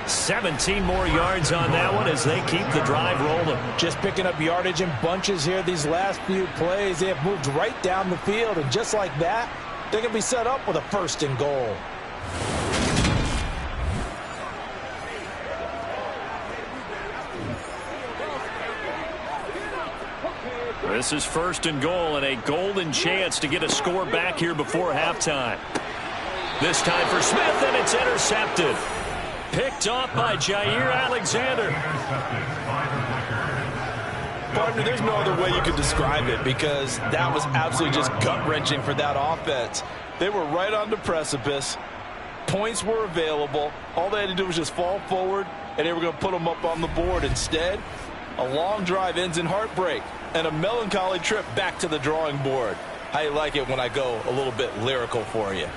17 more yards on that one as they keep the drive rolling. Just picking up yardage in bunches here these last few plays. They have moved right down the field, and just like that, they can be set up with a 1st and goal. This is 1st and goal and a golden chance to get a score back here before halftime. This time for Smith, and it's intercepted. Picked off by Jair Alexander. Partner, there's no other way you could describe it because that was absolutely just gut-wrenching for that offense. They were right on the precipice. Points were available. All they had to do was just fall forward, and they were going to put them up on the board. Instead, a long drive ends in heartbreak and a melancholy trip back to the drawing board. How you like it when I go a little bit lyrical for you?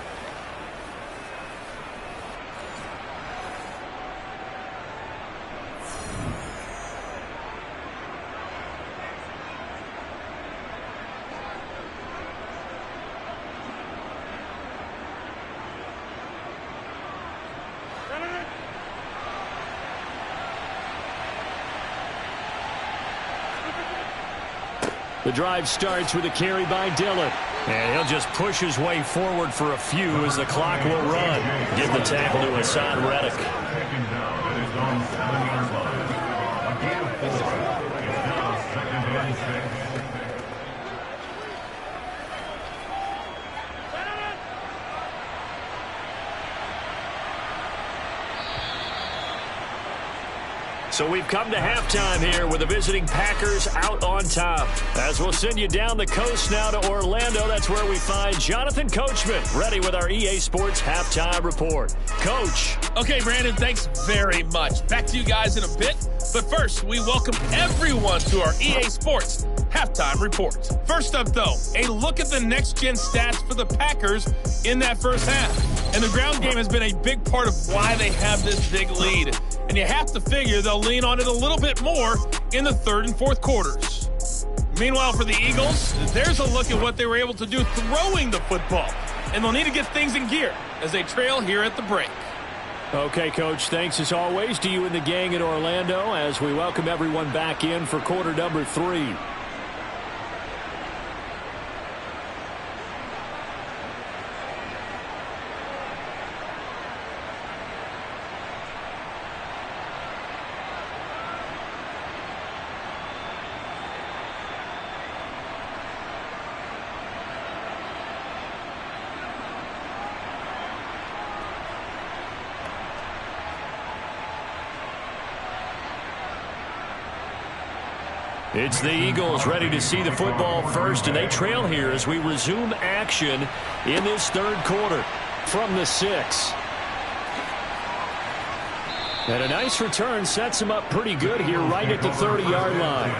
The drive starts with a carry by Dillon. And he'll just push his way forward for a few as the clock will run. Give the tackle to Hassan Reddick. So we've come to halftime here with the visiting Packers out on top. As we'll send you down the coast now to Orlando, that's where we find Jonathan Coachman, ready with our EA Sports Halftime Report. Coach. Okay, Brandon, thanks very much. Back to you guys in a bit. But first, we welcome everyone to our EA Sports Halftime Report. First up, though, a look at the next-gen stats for the Packers in that first half. And the ground game has been a big part of why they have this big lead. And you have to figure they'll lean on it a little bit more in the 3rd and 4th quarters. Meanwhile, for the Eagles, there's a look at what they were able to do throwing the football. And they'll need to get things in gear as they trail here at the break. Okay, Coach, thanks as always to you and the gang in Orlando as we welcome everyone back in for quarter number 3. It's the Eagles ready to see the football first, and they trail here as we resume action in this 3rd quarter from the 6. And a nice return sets him up pretty good here right at the 30-yard line.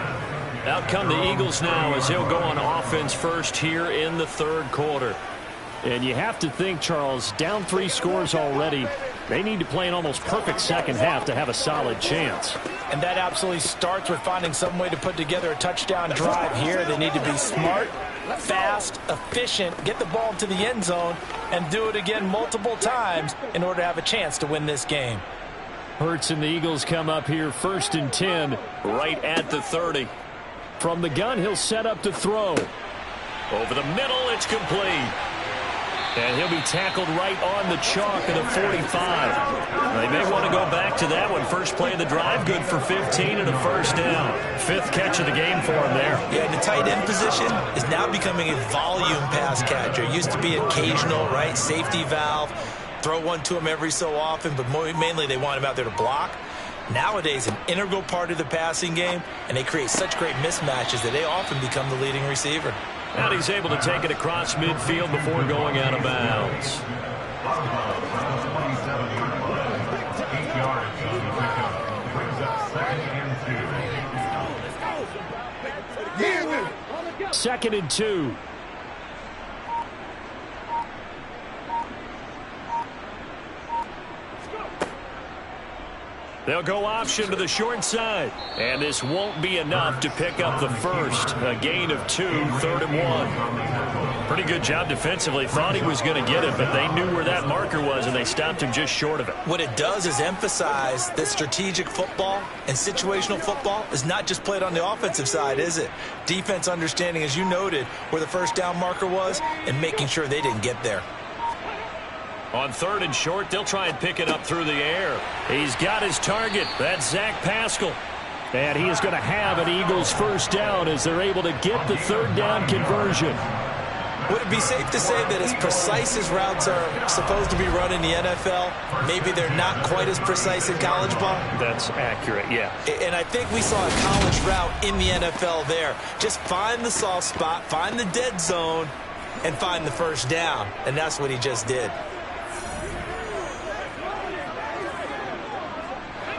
Out come the Eagles now as he'll go on offense first here in the 3rd quarter. And you have to think, Charles, down 3 scores already. They need to play an almost perfect second half to have a solid chance. And that absolutely starts with finding some way to put together a touchdown drive here. They need to be smart, fast, efficient, get the ball to the end zone, and do it again multiple times in order to have a chance to win this game. Hurts and the Eagles come up here 1st and 10 right at the 30. From the gun, he'll set up to throw. Over the middle, it's complete. And he'll be tackled right on the chalk of the 45. They may want to go back to that one. First play of the drive, good for 15 and a 1st down. 5th catch of the game for him there. Yeah, the tight end position is now becoming a volume pass catcher. Used to be occasional, right? Safety valve. Throw one to him every so often, but mainly they want him out there to block. Nowadays, an integral part of the passing game, and they create such great mismatches that they often become the leading receiver. And he's able to take it across midfield before going out of bounds. Second and 2. They'll go option to the short side. And this won't be enough to pick up the first. A gain of 2, 3rd and 1. Pretty good job defensively. Thought he was going to get it, but they knew where that marker was, and they stopped him just short of it. What it does is emphasize that strategic football and situational football is not just played on the offensive side, is it? Defense understanding, as you noted, where the first down marker was and making sure they didn't get there. On 3rd and short, they'll try and pick it up through the air. He's got his target. That's Zach Pascal. And he is going to have an Eagles first down as they're able to get the 3rd down conversion. Would it be safe to say that as precise as routes are supposed to be run in the NFL, maybe they're not quite as precise in college ball? That's accurate, yeah. And I think we saw a college route in the NFL there. Just find the soft spot, find the dead zone, and find the first down. And that's what he just did.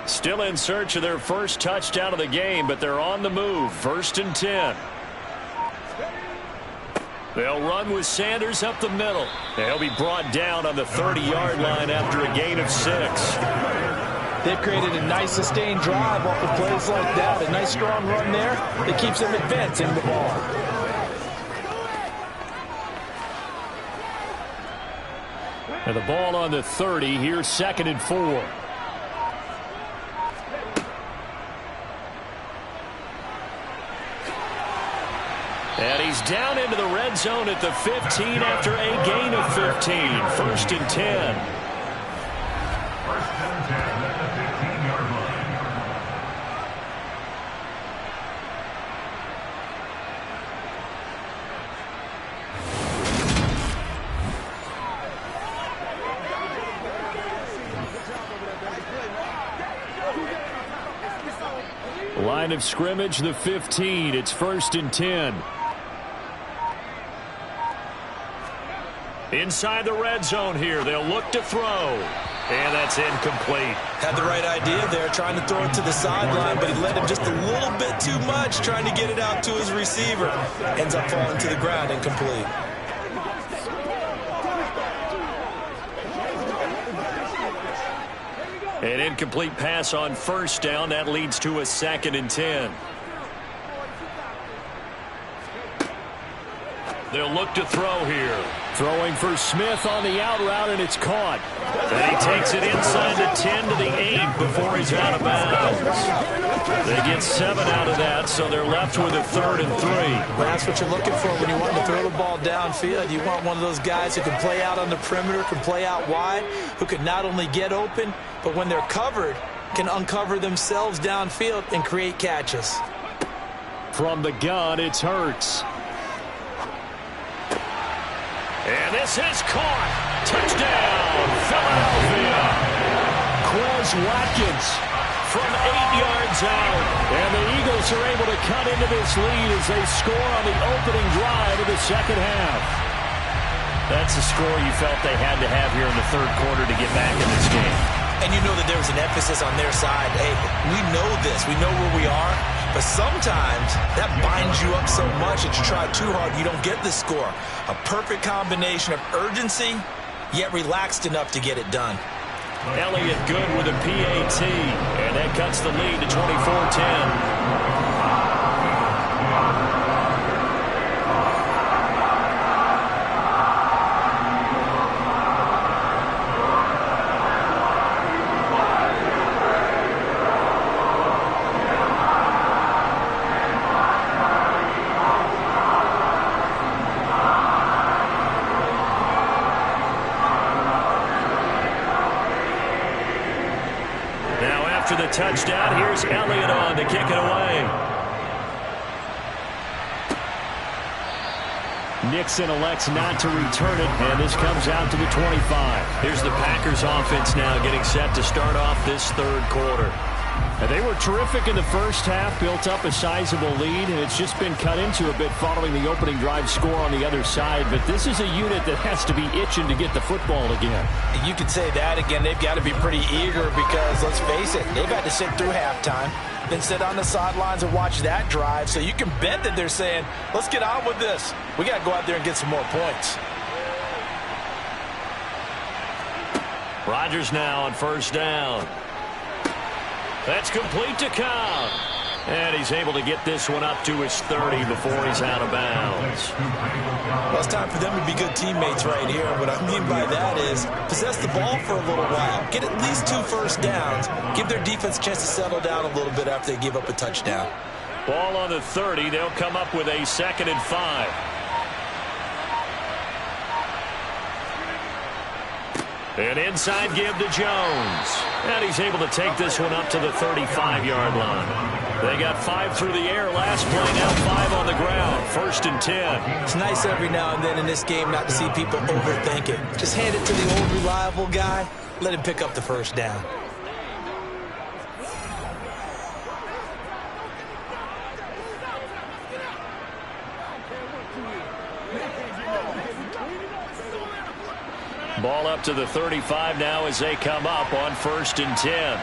Still in search of their first touchdown of the game, but they're on the move. 1st and 10. They'll run with Sanders up the middle. They'll be brought down on the 30-yard line after a gain of 6. They've created a nice sustained drive off of plays like that. A nice strong run there that keeps them advancing the ball. And the ball on the 30. Here's 2nd and 4. And he's down into the red zone at the 15 after a gain of 15. 1st and 10. Line of scrimmage, the 15. It's 1st and 10. Inside the red zone here. They'll look to throw. And that's incomplete. Had the right idea there, trying to throw it to the sideline, but he let him just a little bit too much, trying to get it out to his receiver. Ends up falling to the ground, incomplete. An incomplete pass on 1st down. That leads to a 2nd and 10. They'll look to throw here. Throwing for Smith on the out route, and it's caught. And he takes it inside the 10 to the 8 before he's out of bounds. They get 7 out of that, so they're left with a 3rd and 3. Well, that's what you're looking for when you want to throw the ball downfield. You want one of those guys who can play out on the perimeter, can play out wide, who can not only get open, but when they're covered, can uncover themselves downfield and create catches. From the gun, it's Hurts. And this is caught. Touchdown, Philadelphia. Quez Watkins from 8 yards out. And the Eagles are able to cut into this lead as they score on the opening drive of the second half. That's a score you felt they had to have here in the 3rd quarter to get back in this game. And you know that there was an emphasis on their side. Hey, we know this. We know where we are. But sometimes that binds you up so much that you try too hard, you don't get the score. A perfect combination of urgency, yet relaxed enough to get it done. Elliott good with a PAT, and that cuts the lead to 24-10. The touchdown. Here's Elliott on to kick it away. Nixon elects not to return it, and this comes out to the 25. Here's the Packers offense now getting set to start off this 3rd quarter. They were terrific in the first half, built up a sizable lead, and it's just been cut into a bit following the opening drive score on the other side. But this is a unit that has to be itching to get the football again. You could say that again. They've got to be pretty eager because, let's face it, they've had to sit through halftime, then sit on the sidelines and watch that drive. So you can bet that they're saying, let's get on with this. We got to go out there and get some more points. Rodgers now on 1st down. That's complete to Cobb. And he's able to get this one up to his 30 before he's out of bounds. Well, it's time for them to be good teammates right here. What I mean by that is possess the ball for a little while. Get at least 2 first downs. Give their defense a chance to settle down a little bit after they give up a touchdown. Ball on the 30. They'll come up with a 2nd and 5. An inside give to Jones. And he's able to take this one up to the 35-yard line. They got 5 through the air last play, now 5 on the ground. 1st and 10. It's nice every now and then in this game not to see people overthink it. Just hand it to the old reliable guy. Let him pick up the first down. Ball up to the 35 now as they come up on 1st and 10.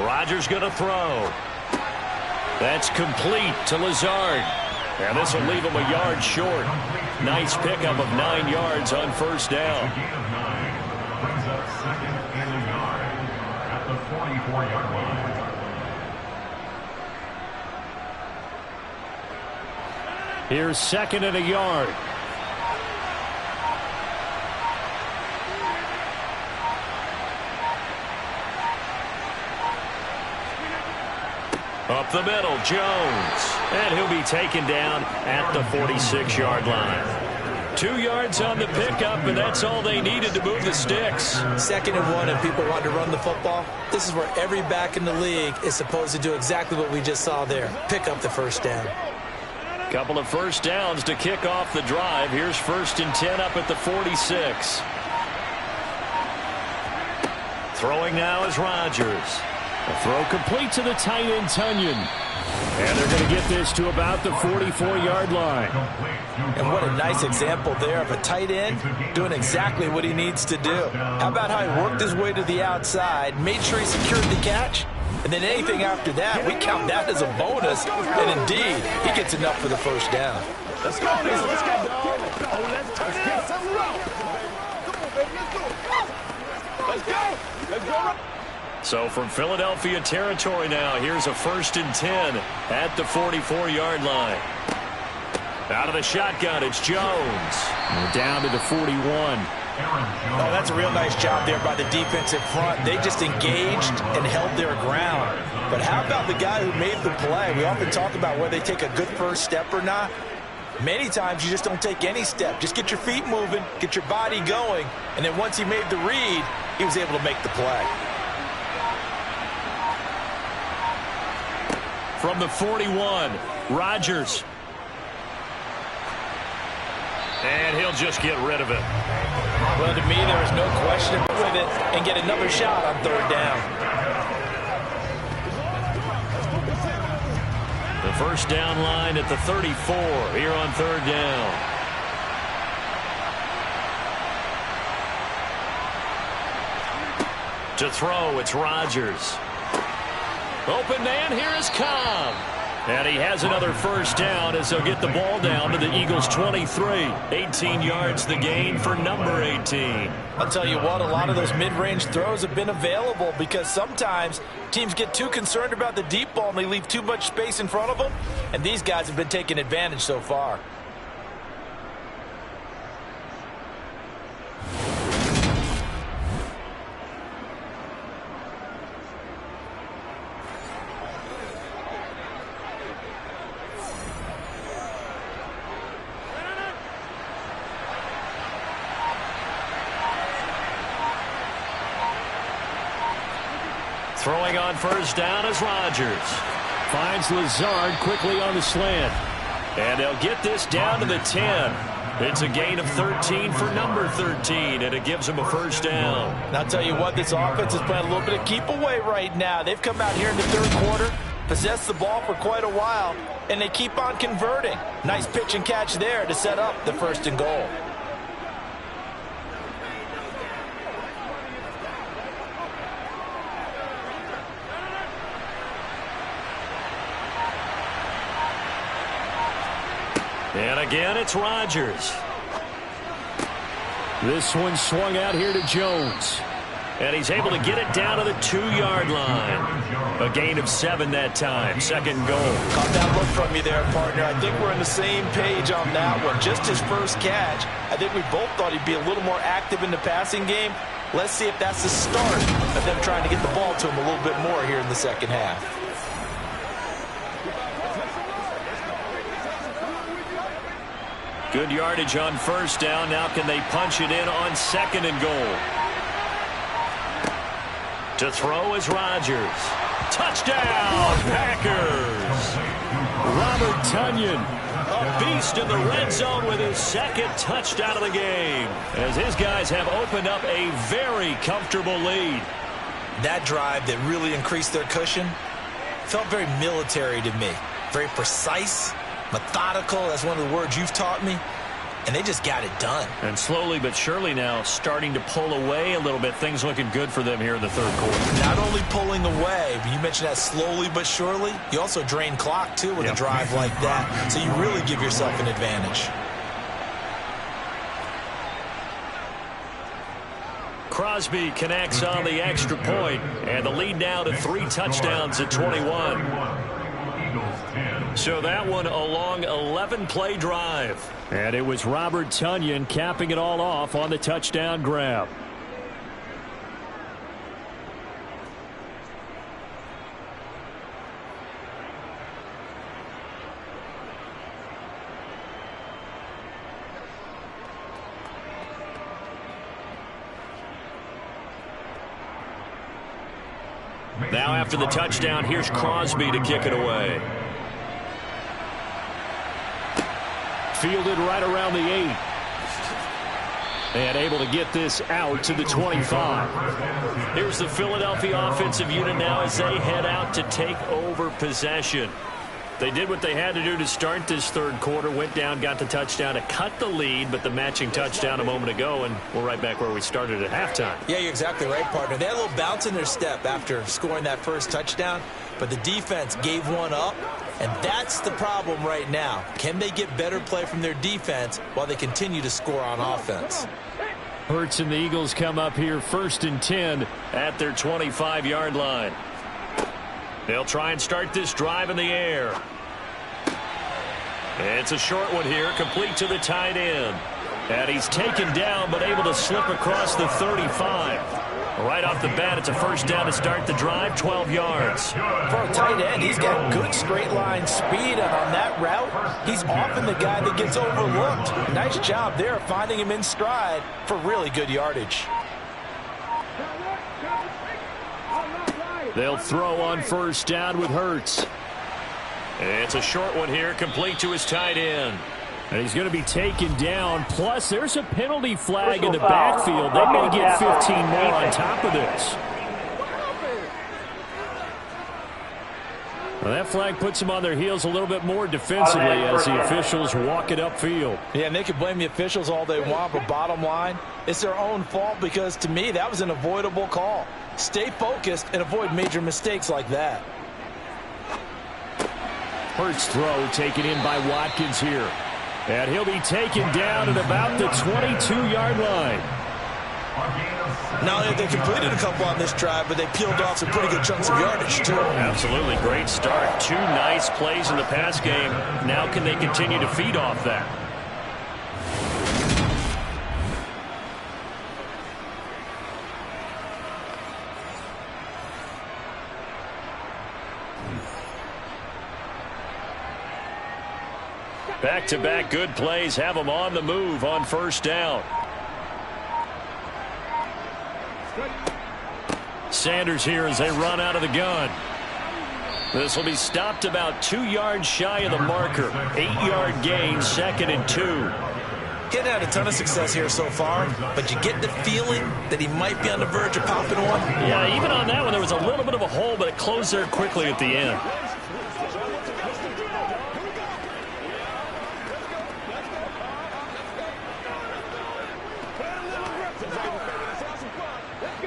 Rodgers going to throw. That's complete to Lazard. And this will leave him a yard short. Nice pickup of 9 yards on 1st down. Brings up 2nd and a yard at the 44-yard line. Here's 2nd and a yard. Up the middle, Jones. And he'll be taken down at the 46-yard line. 2 yards on the pickup, and that's all they needed to move the sticks. 2nd and 1, and people want to run the football. This is where every back in the league is supposed to do exactly what we just saw there. Pick up the first down. Couple of first downs to kick off the drive. Here's 1st and 10 up at the 46. Throwing now is Rodgers. A throw complete to the tight end, Tunyon. And they're going to get this to about the 44-yard line. And what a nice example there of a tight end doing exactly what he needs to do. How about how he worked his way to the outside, made sure he secured the catch, and then anything after that, we count that as a bonus. And indeed, he gets enough for the first down. Let's go, let's go. Let's go. Let's go. So from Philadelphia territory now, here's a 1st and 10 at the 44-yard line. Out of the shotgun, it's Jones. And down to the 41. Oh, that's a real nice job there by the defensive front. They just engaged and held their ground. But how about the guy who made the play? We often talk about whether they take a good first step or not. Many times you just don't take any step. Just get your feet moving, get your body going, and then once he made the read, he was able to make the play. From the 41, Rodgers. And he'll just get rid of it. Well, to me, there is no question with it and get another shot on 3rd down. The first down line at the 34 here on 3rd down. To throw, it's Rodgers. Open man, here is Cobb. And he has another first down as they'll get the ball down to the Eagles' 23. 18 yards the gain for number 18. I'll tell you what, a lot of those mid-range throws have been available because sometimes teams get too concerned about the deep ball and they leave too much space in front of them. And these guys have been taking advantage so far. Throwing on first down is Rodgers. Finds Lazard quickly on the slant. And they'll get this down to the 10. It's a gain of 13 for number 13, and it gives them a first down. And I'll tell you what, this offense is playing a little bit of keep away right now. They've come out here in the 3rd quarter, possessed the ball for quite a while, and they keep on converting. Nice pitch and catch there to set up the 1st and goal. And again, it's Rodgers. This one swung out here to Jones. And he's able to get it down to the 2-yard line. A gain of 7 that time. Second goal. Caught that look from you there, partner. I think we're on the same page on that one. Just his first catch. I think we both thought he'd be a little more active in the passing game. Let's see if that's the start of them trying to get the ball to him a little bit more here in the second half. Good yardage on first down. Now can they punch it in on second and goal? To throw is Rodgers. Touchdown, Packers! Robert Tonyan, A beast in the red zone with his second touchdown of the game, as his guys have opened up a very comfortable lead. That drive that really increased their cushion felt very military to me. Very precise, methodical. That's one of the words you've taught me. And they just got it done. And slowly but surely now starting to pull away a little bit. Things looking good for them here in the third quarter. Not only pulling away, but you mentioned that slowly but surely. You also drain clock, too, with a drive like that. So you really give yourself an advantage. Crosby connects on the extra point, and the lead now to 3 touchdowns at 21. So that one a long 11-play drive. And it was Robert Tonyan capping it all off on the touchdown grab. Now after the touchdown, here's Crosby to kick it away. Fielded right around the 8. And able to get this out to the 25. Here's the Philadelphia offensive unit now as they head out to take over possession. They did what they had to do to start this third quarter. Went down, got the touchdown to cut the lead, but the matching touchdown a moment ago, and we're right back where we started at halftime. Yeah, you're exactly right, partner. They had a little bounce in their step after scoring that first touchdown, but the defense gave one up, and that's the problem right now. Can they get better play from their defense while they continue to score on offense? Hurts and the Eagles come up here 1st and 10 at their 25-yard line. They'll try and start this drive in the air. It's a short one here, complete to the tight end. And he's taken down, but able to slip across the 35. Right off the bat, it's a first down to start the drive, 12 yards. For a tight end, he's got good straight line speed, and on that route, he's often the guy that gets overlooked. Nice job there finding him in stride for really good yardage. They'll throw on first down with Hurts. It's a short one here, complete to his tight end. And he's going to be taken down. Plus, there's a penalty flag in the backfield. They may get 15 more on top of this. Well, that flag puts them on their heels a little bit more defensively as the officials walk it upfield. Yeah, and they can blame the officials all they want, but bottom line, it's their own fault because, to me, that was an avoidable call. Stay focused and avoid major mistakes like that. Hurts throw taken in by Watkins here. And he'll be taken down at about the 22-yard line. Not only have they completed a couple on this drive, but they peeled off some pretty good chunks of yardage, too. Absolutely. Great start. 2 nice plays in the pass game. Now can they continue to feed off that? Back-to-back good plays have them on the move on first down. Sanders here as they run out of the gun. This will be stopped about 2 yards shy of the marker. 8-yard gain, 2nd and 2. Getting had a ton of success here so far, but you get the feeling that he might be on the verge of popping one. Yeah, even on that one, there was a little bit of a hole, but it closed there quickly at the end.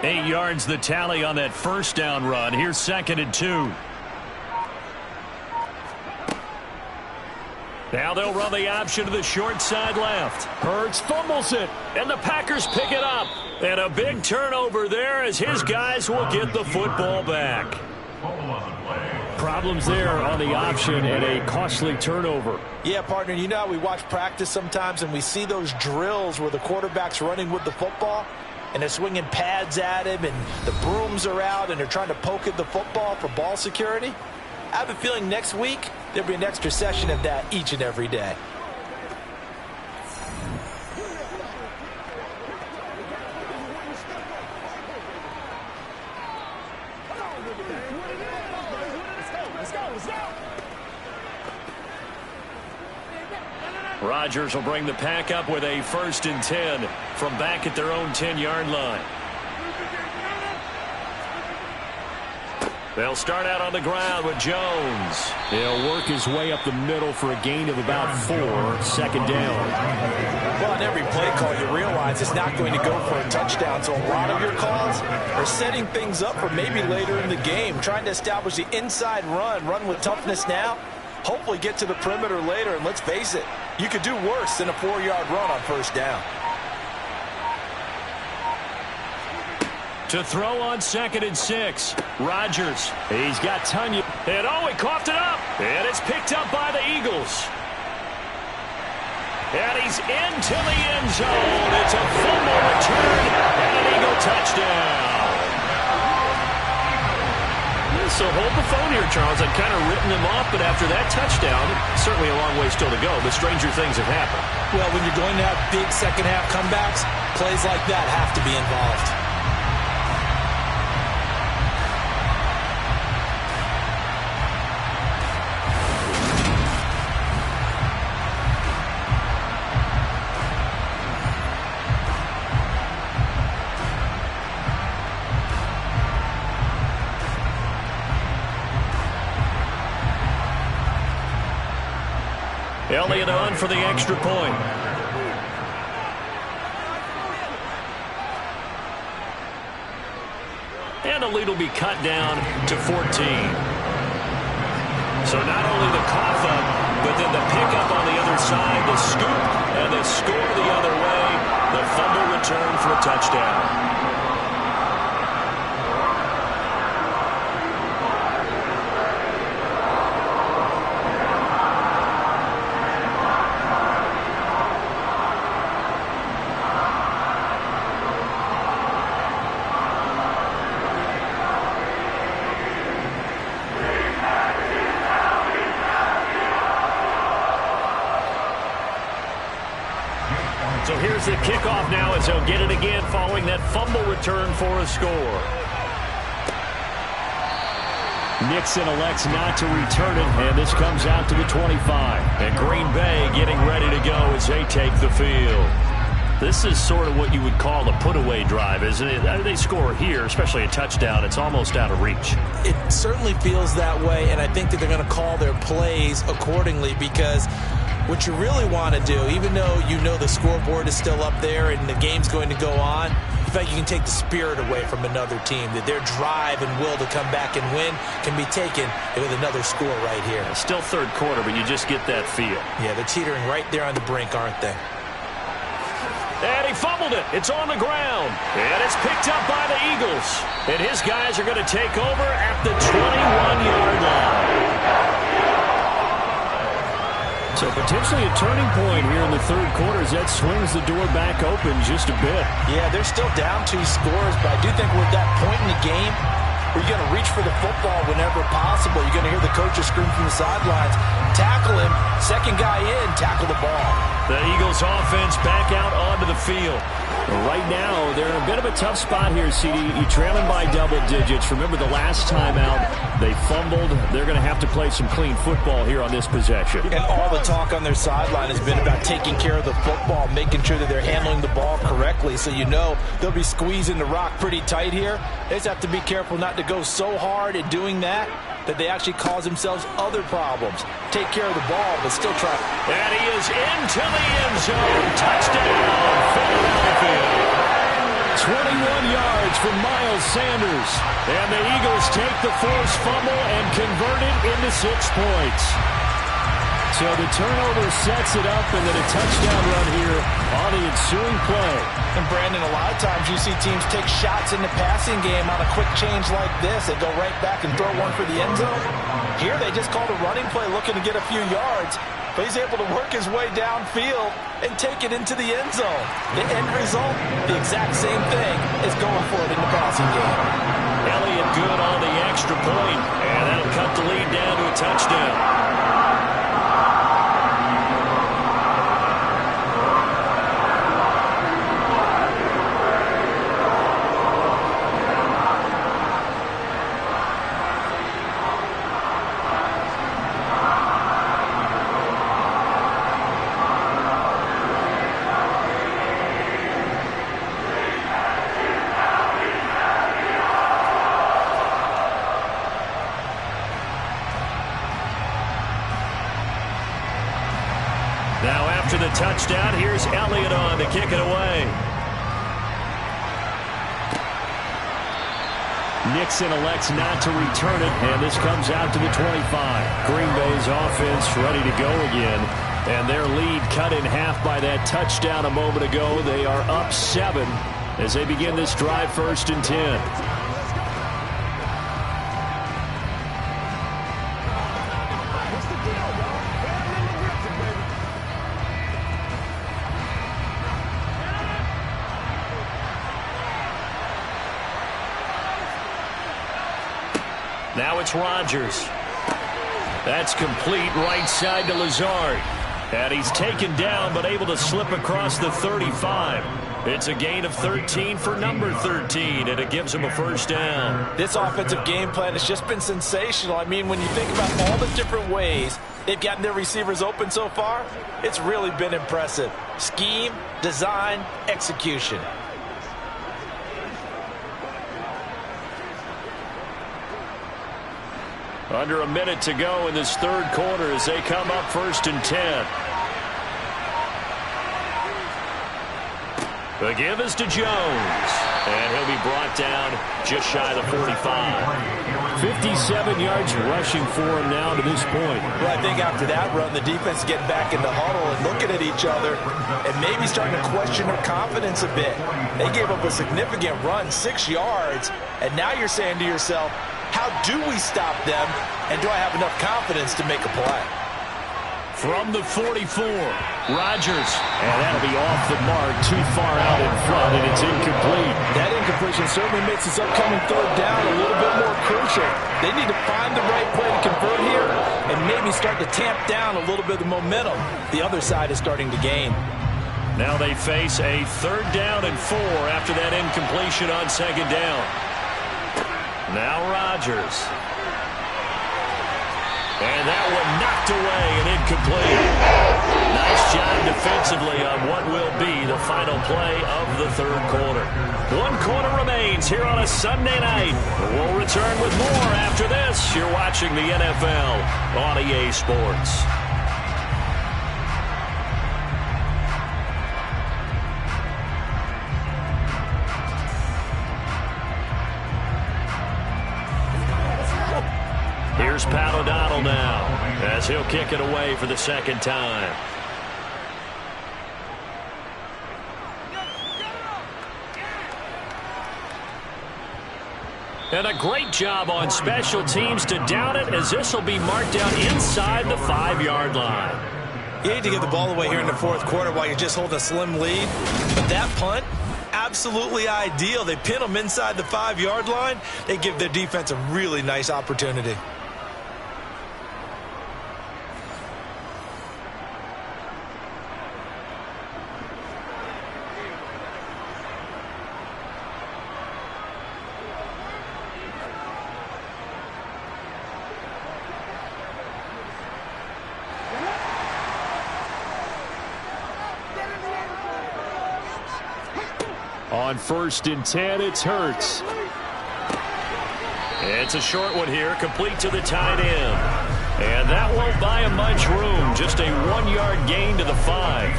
Eight yards the tally on that first down run. Here's 2nd and 2. Now they'll run the option to the short side left. Hurts fumbles it, and the Packers pick it up. And a big turnover there as his guys will get the football back. Problems there on the option and a costly turnover. Yeah, partner, you know how we watch practice sometimes and we see those drills where the quarterback's running with the football and they're swinging pads at him and the brooms are out and they're trying to poke at the football for ball security? I have a feeling next week there'll be an extra session of that each and every day. Rodgers will bring the pack up with a 1st and 10 from back at their own 10-yard line. They'll start out on the ground with Jones. He'll work his way up the middle for a gain of about 4, 2nd down. Well, on every play call, you realize it's not going to go for a touchdown. So a lot of your calls are setting things up for maybe later in the game, trying to establish the inside run with toughness now, hopefully get to the perimeter later. And let's face it, you could do worse than a 4-yard run on 1st down. To throw on 2nd and 6. Rodgers. He's got Tunyon. And he coughed it up. And it's picked up by the Eagles. And he's into the end zone. It's a fumble return and an Eagle touchdown. So hold the phone here, Charles. I've kind of written them off, but after that touchdown, certainly a long way still to go, but stranger things have happened. Well, when you're going to have big second-half comebacks, plays like that have to be involved. Elliott on for the extra point. And the lead will be cut down to 14. So not only the cough up, but then the pickup on the other side, the scoop, and the score the other way. The fumble return for a touchdown. So here's the kickoff now as he'll get it again following that fumble return for a score. Nixon elects not to return it, and this comes out to the 25. And Green Bay getting ready to go as they take the field. This is sort of what you would call a put-away drive, isn't it? They score here, especially a touchdown. It's almost out of reach. It certainly feels that way, and I think that they're going to call their plays accordingly because what you really want to do, even though you know the scoreboard is still up there and the game's going to go on, in fact, you can take the spirit away from another team, that their drive and will to come back and win can be taken with another score right here. Still third quarter, but you just get that feel. Yeah, they're teetering right there on the brink, aren't they? And he fumbled it. It's on the ground. And it's picked up by the Eagles. And his guys are going to take over at the 21-yard line. So potentially a turning point here in the third quarter as that swings the door back open just a bit. Yeah, they're still down 2 scores, but I do think we're at that point in the game where you're going to reach for the football whenever possible. You're going to hear the coaches scream from the sidelines, tackle him, second guy in, tackle the ball. The Eagles offense back out onto the field. Right now, they're in a bit of a tough spot here, CD. You're trailing by double digits. Remember the last time out, they fumbled. They're going to have to play some clean football here on this possession. And all the talk on their sideline has been about taking care of the football, making sure that they're handling the ball correctly. So you know they'll be squeezing the rock pretty tight here. They just have to be careful not to go so hard at doing that they actually cause themselves other problems. Take care of the ball, but still try. And he is into the end zone. Touchdown, Philadelphia. 21 yards from Miles Sanders. And the Eagles take the forced fumble and convert it into 6 points. So the turnover sets it up, and then a touchdown run here on the ensuing play. And Brandon, a lot of times you see teams take shots in the passing game on a quick change like this and go right back and throw one for the end zone. Here they just called a running play looking to get a few yards, but he's able to work his way downfield and take it into the end zone. The end result, the exact same thing as going for it in the passing game. Elliott good on the extra point, and that'll cut the lead down to a touchdown. Now after the touchdown, here's Elliott on to kick it away. Nixon elects not to return it, and this comes out to the 25. Green Bay's offense ready to go again, and their lead cut in half by that touchdown a moment ago. They are up 7 as they begin this drive, 1st and 10. Now it's Rodgers. That's complete right side to Lazard. And he's taken down but able to slip across the 35. It's a gain of 13 for number 13, and it gives him a 1st down. This offensive game plan has just been sensational. I mean, when you think about all the different ways they've gotten their receivers open so far, it's really been impressive. Scheme, design, execution. Under a minute to go in this 3rd quarter as they come up 1st and 10. The give is to Jones, and he'll be brought down just shy of the 45. 57 yards rushing for him now to this point. Well, I think after that run, the defense is getting back in the huddle and looking at each other and maybe starting to question their confidence a bit. They gave up a significant run, 6 yards, and now you're saying to yourself, how do we stop them, and do I have enough confidence to make a play? From the 44, Rodgers. And that'll be off the mark, too far out in front, and it's incomplete. That incompletion certainly makes this upcoming 3rd down a little bit more crucial. They need to find the right play to convert here and maybe start to tamp down a little bit of momentum. The other side is starting to gain. Now they face a 3rd down and 4 after that incompletion on 2nd down. Now Rodgers. And that one knocked away and incomplete. Nice job defensively on what will be the final play of the 3rd quarter. 1 quarter remains here on a Sunday night. We'll return with more after this. You're watching the NFL on EA Sports. Here's Pat O'Donnell now as he'll kick it away for the 2nd time. And a great job on special teams to down it, as this will be marked down inside the 5-yard line. You hate to give the ball away here in the 4th quarter while you just hold a slim lead, but that punt, absolutely ideal. They pin them inside the 5-yard line. They give their defense a really nice opportunity. On 1st and 10, it's Hurts. It's a short one here, complete to the tight end. And that won't buy him much room, just a 1-yard gain to the 5.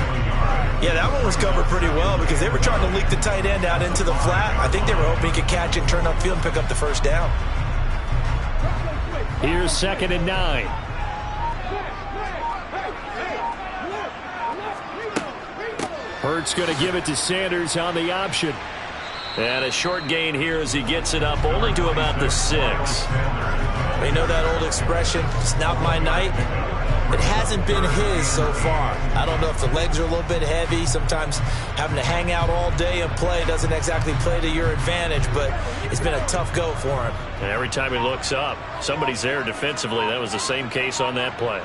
Yeah, that one was covered pretty well because they were trying to leak the tight end out into the flat. I think they were hoping he could catch it, turn upfield, and pick up the 1st down. Here's 2nd and 9. Hurts going to give it to Sanders on the option. And a short gain here as he gets it up only to about the 6. You know that old expression, it's not my night. It hasn't been his so far. I don't know if the legs are a little bit heavy. Sometimes having to hang out all day and play doesn't exactly play to your advantage, but it's been a tough go for him. And every time he looks up, somebody's there defensively. That was the same case on that play.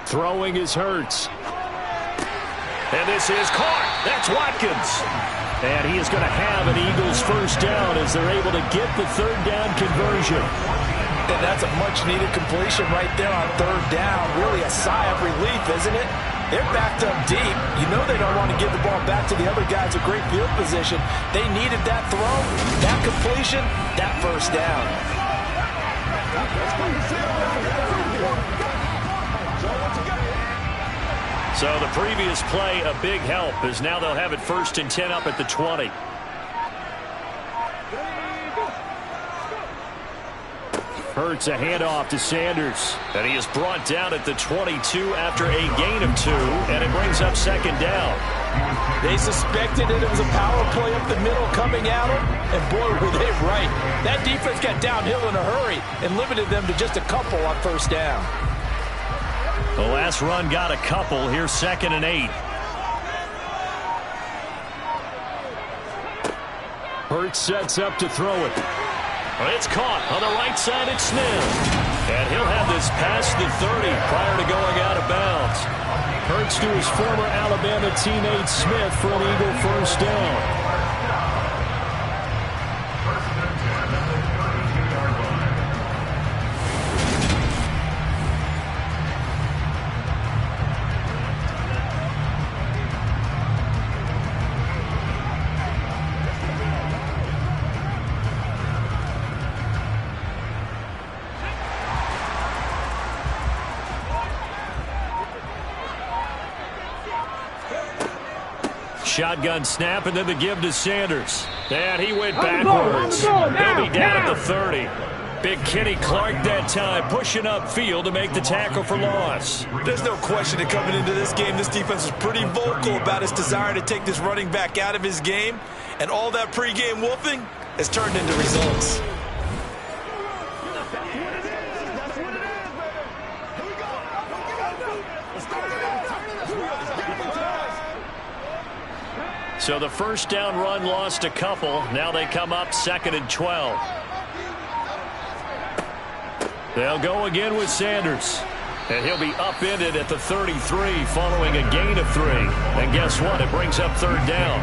Throwing is Hurts. And this is caught. That's Watkins. And he is going to have an Eagles first down as they're able to get the third down conversion. And that's a much-needed completion right there on third down. Really a sigh of relief, isn't it? They're backed up deep. You know they don't want to give the ball back to the other guys in great field position. They needed that throw, that completion, that first down. So the previous play, a big help, as now they'll have it 1st and 10 up at the 20. Hurts a handoff to Sanders. And he is brought down at the 22 after a gain of 2, and it brings up 2nd down. They suspected it was a power play up the middle coming at them, and boy, were they right. That defense got downhill in a hurry and limited them to just a couple on first down. The last run got a couple. Here's 2nd and 8. Hurts sets up to throw it. It's caught on the right side. It's Smith. And he'll have this past the 30 prior to going out of bounds. Hurts to his former Alabama teammate Smith for an Eagle first down. Shotgun snap and then the give to Sanders. And he went backwards. He'll be down at the 30. Big Kenny Clark that time pushing upfield to make the tackle for loss. There's no question that coming into this game, this defense is pretty vocal about its desire to take this running back out of his game. And all that pregame wolfing has turned into results. So the first down run lost a couple. Now they come up 2nd and 12. They'll go again with Sanders. And he'll be upended at the 33 following a gain of 3. And guess what? It brings up 3rd down.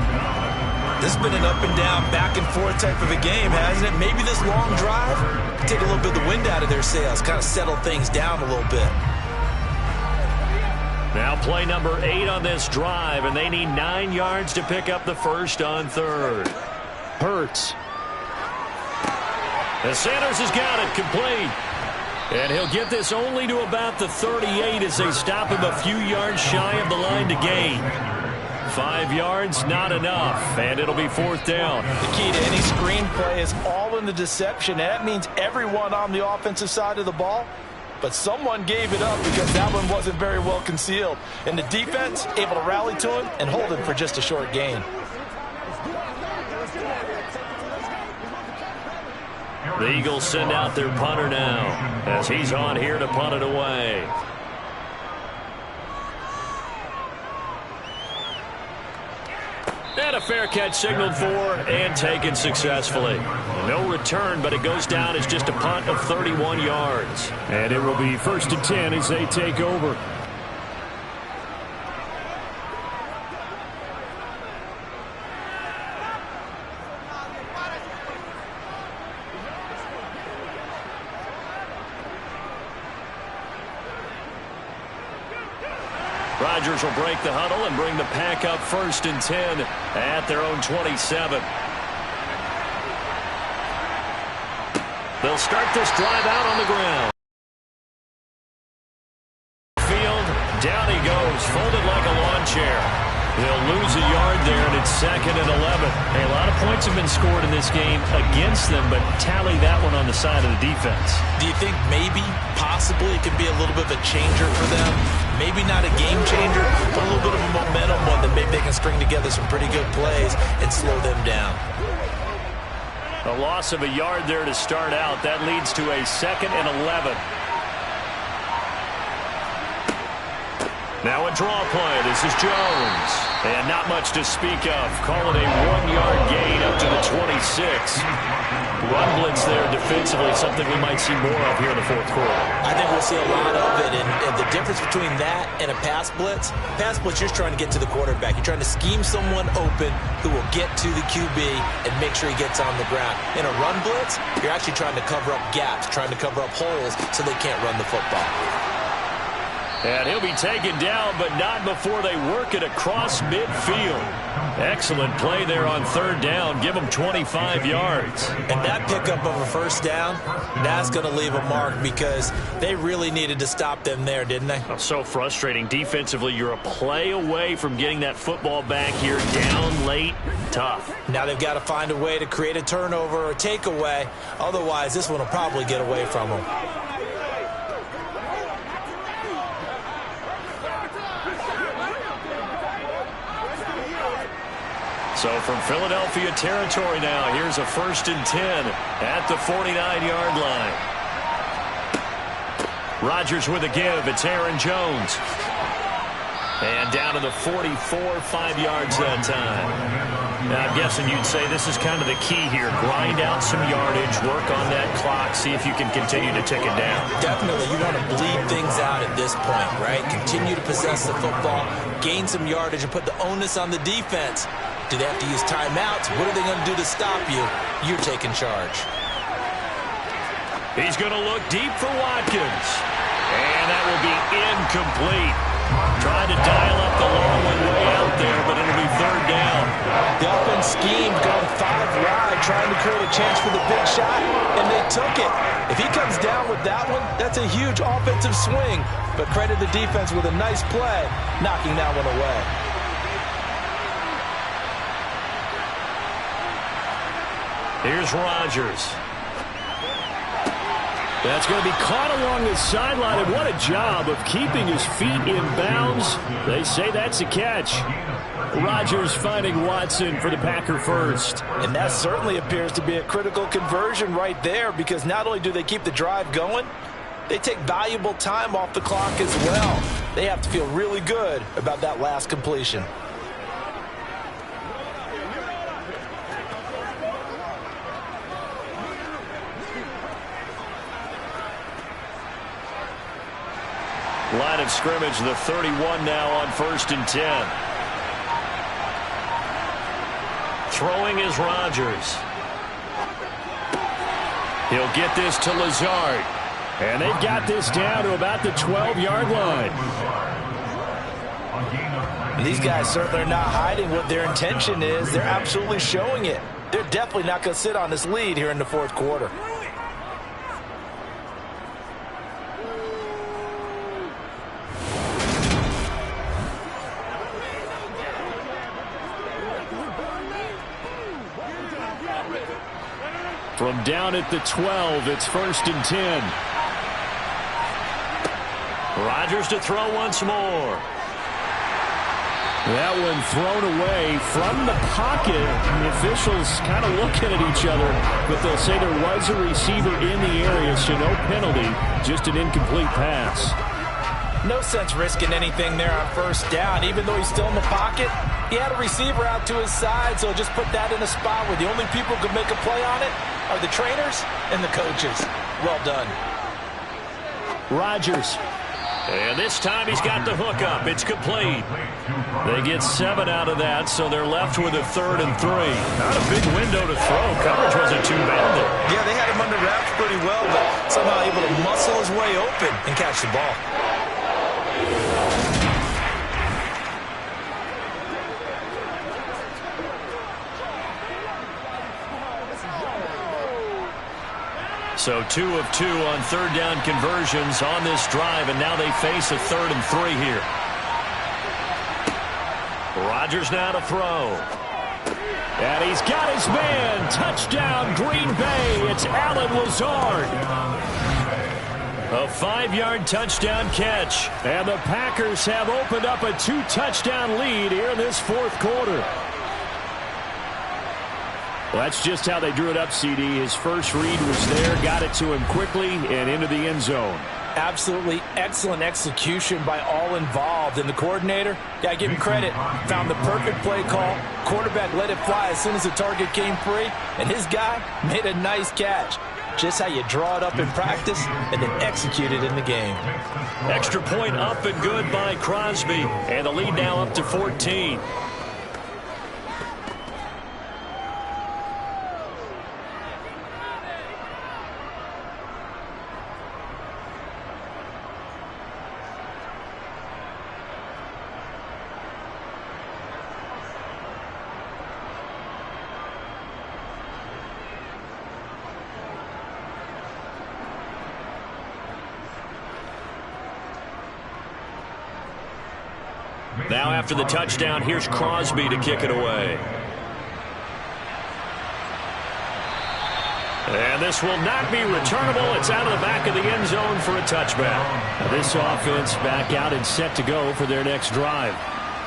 This has been an up and down, back and forth type of a game, hasn't it? Maybe this long drive can take a little bit of the wind out of their sails, kind of settle things down a little bit. Now play number 8 on this drive, and they need 9 yards to pick up the first on 3rd. Hurts. And Sanders has got it complete. And he'll get this only to about the 38 as they stop him a few yards shy of the line to gain. 5 yards, not enough, and it'll be 4th down. The key to any screen play is all in the deception. And that means everyone on the offensive side of the ball. But someone gave it up because that one wasn't very well concealed. And the defense able to rally to him and hold him for just a short gain. The Eagles send out their punter now as he's on here to punt it away. And a fair catch signaled for and taken successfully. No return, but it goes down as just a punt of 31 yards. And it will be 1st and 10 as they take over. Rodgers will break the huddle and bring the pack up 1st and 10 at their own 27. They'll start this drive out on the ground. Field, down he goes, folded like a lawn chair. They'll lose a yard there, and it's 2nd and 11. Hey, a lot of points have been scored in this game against them, but tally that one on the side of the defense. Do you think maybe, possibly, it could be a little bit of a changer for them? Maybe not a game changer, but a little bit of a momentum one that maybe they can string together some pretty good plays and slow them down. A loss of a yard there to start out. That leads to a 2nd and 11. Now a draw play. This is Jones. And not much to speak of. Call it a 1-yard gain up to the 26. Run blitz there defensively, something we might see more of here in the 4th quarter. I think we'll see a lot of it. And the difference between that and a pass blitz, you're just trying to get to the quarterback. You're trying to scheme someone open who will get to the QB and make sure he gets on the ground. In a run blitz, you're actually trying to cover up gaps, trying to cover up holes so they can't run the football. And he'll be taken down, but not before they work it across midfield. Excellent play there on 3rd down. Give them 25 yards. And that pickup of a 1st down, that's going to leave a mark because they really needed to stop them there, didn't they? Oh, so frustrating. Defensively, you're a play away from getting that football back here. Down late, tough. Now they've got to find a way to create a turnover or a takeaway. Otherwise, this one will probably get away from them. So from Philadelphia territory now, here's a 1st and 10 at the 49-yard line. Rodgers with a give. It's Aaron Jones. And down to the 44, 5 yards that time. Now, I'm guessing you'd say this is kind of the key here. Grind out some yardage, work on that clock, see if you can continue to tick it down. Definitely. You want to bleed things out at this point, right? Continue to possess the football, gain some yardage, and put the onus on the defense. Do they have to use timeouts? What are they going to do to stop you? You're taking charge. He's going to look deep for Watkins. And that will be incomplete. Trying to dial up the long one way out there, but it'll be 3rd down. The offense schemed, going 5 wide, trying to create a chance for the big shot, and they took it. If he comes down with that one, that's a huge offensive swing. But credit the defense with a nice play, knocking that one away. Here's Rodgers. That's going to be caught along the sideline, and what a job of keeping his feet in bounds. They say that's a catch. Rodgers finding Watson for the Packer first. And that certainly appears to be a critical conversion right there, because not only do they keep the drive going, they take valuable time off the clock as well. They have to feel really good about that last completion. Line of scrimmage, the 31 now on 1st and 10. Throwing is Rodgers. He'll get this to Lazard. And they've got this down to about the 12-yard line. These guys certainly are not hiding what their intention is. They're absolutely showing it. They're definitely not going to sit on this lead here in the 4th quarter. From down at the 12, it's 1st and 10. Rodgers to throw once more. That one thrown away from the pocket. The officials kind of looking at each other, but they'll say there was a receiver in the area, so no penalty, just an incomplete pass. No sense risking anything there on 1st down. Even though he's still in the pocket, he had a receiver out to his side, so just put that in a spot where the only people who can make a play on it are the trainers and the coaches. Well done. Rodgers. And this time he's got the hook up. It's complete. They get 7 out of that, so they're left with a 3rd and 3. Not a big window to throw. Coverage wasn't too bad there. Yeah, they had him under wraps pretty well, but somehow able to muscle his way open and catch the ball. So 2 of 2 on 3rd down conversions on this drive, and now they face a 3rd and 3 here. Rodgers now to throw. And he's got his man. Touchdown, Green Bay. It's Allen Lazard. A 5-yard touchdown catch. And the Packers have opened up a 2-touchdown lead here in this fourth quarter. Well, that's just how they drew it up, CD. His first read was there, got it to him quickly, and into the end zone. Absolutely excellent execution by all involved. And the coordinator, got to give him credit, found the perfect play call. Quarterback let it fly as soon as the target came free, and his guy made a nice catch. Just how you draw it up in practice and then execute it in the game. Extra point up and good by Crosby. And the lead now up to 14. Now after the touchdown, here's Crosby to kick it away. And this will not be returnable. It's out of the back of the end zone for a touchback. This offense back out and set to go for their next drive.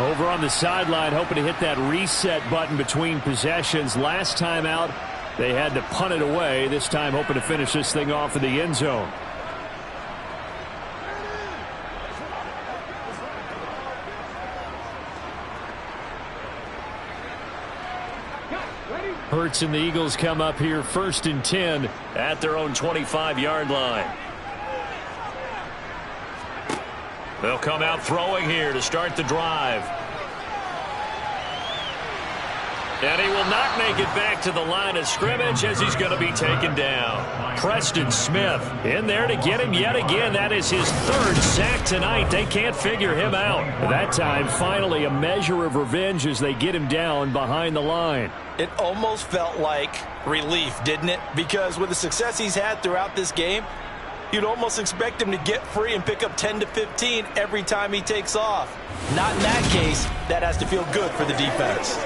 Over on the sideline, hoping to hit that reset button between possessions. Last time out, they had to punt it away. This time hoping to finish this thing off in the end zone. Hurts and the Eagles come up here 1st and 10 at their own 25-yard line. They'll come out throwing here to start the drive. And he will not make it back to the line of scrimmage as he's going to be taken down. Preston Smith in there to get him yet again. That is his 3rd sack tonight. They can't figure him out. That time, finally, a measure of revenge as they get him down behind the line. It almost felt like relief, didn't it? Because with the success he's had throughout this game, you'd almost expect him to get free and pick up 10 to 15 every time he takes off. Not in that case. That has to feel good for the defense.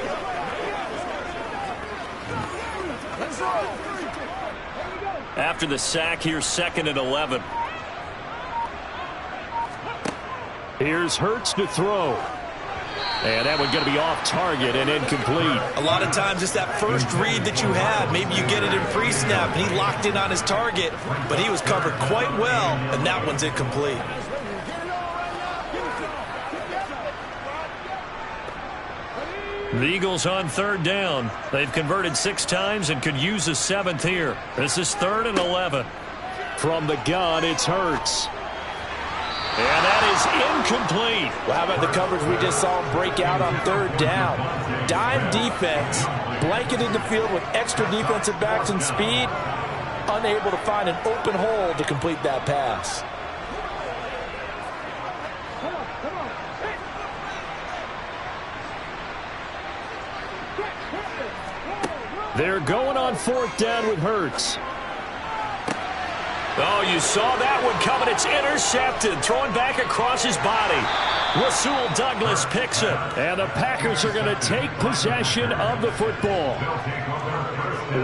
After the sack, here's 2nd and 11. Here's Hurts to throw. And that one's going to be off target and incomplete. A lot of times it's that first read that you have. Maybe you get it in pre-snap and he locked in on his target, but he was covered quite well, and that one's incomplete. The Eagles on 3rd down. They've converted 6 times and could use a 7th here. This is 3rd and 11. From the gun, it's Hurts. And that is incomplete. Well, how about the coverage we just saw him break out on 3rd down? Dime defense, blanketed the field with extra defensive backs and speed, unable to find an open hole to complete that pass. They're going on 4th down with Hurts. Oh, you saw that one coming. It's intercepted. Throwing back across his body. Rasul Douglas picks it. And the Packers are going to take possession of the football.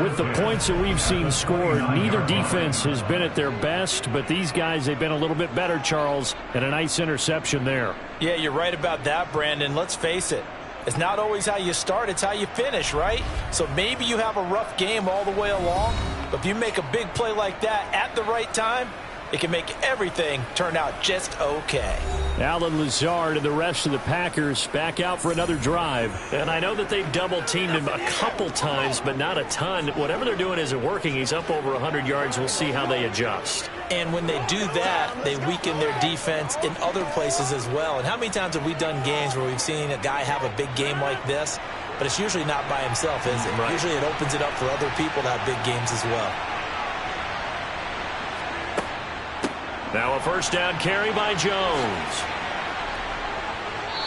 With the points that we've seen scored, neither defense has been at their best, but these guys, they've been a little bit better, Charles, and a nice interception there. Yeah, you're right about that, Brandon. Let's face it. It's not always how you start, it's how you finish, right? So maybe you have a rough game all the way along, but if you make a big play like that at the right time, it can make everything turn out just okay. Allen Lazard and the rest of the Packers back out for another drive. And I know that they've double-teamed him a couple times, but not a ton. Whatever they're doing isn't working. He's up over 100 yards. We'll see how they adjust. And when they do that, they weaken their defense in other places as well. And how many times have we done games where we've seen a guy have a big game like this? But it's usually not by himself, is it? Right. Usually it opens it up for other people to have big games as well. Now a 1st down carry by Jones.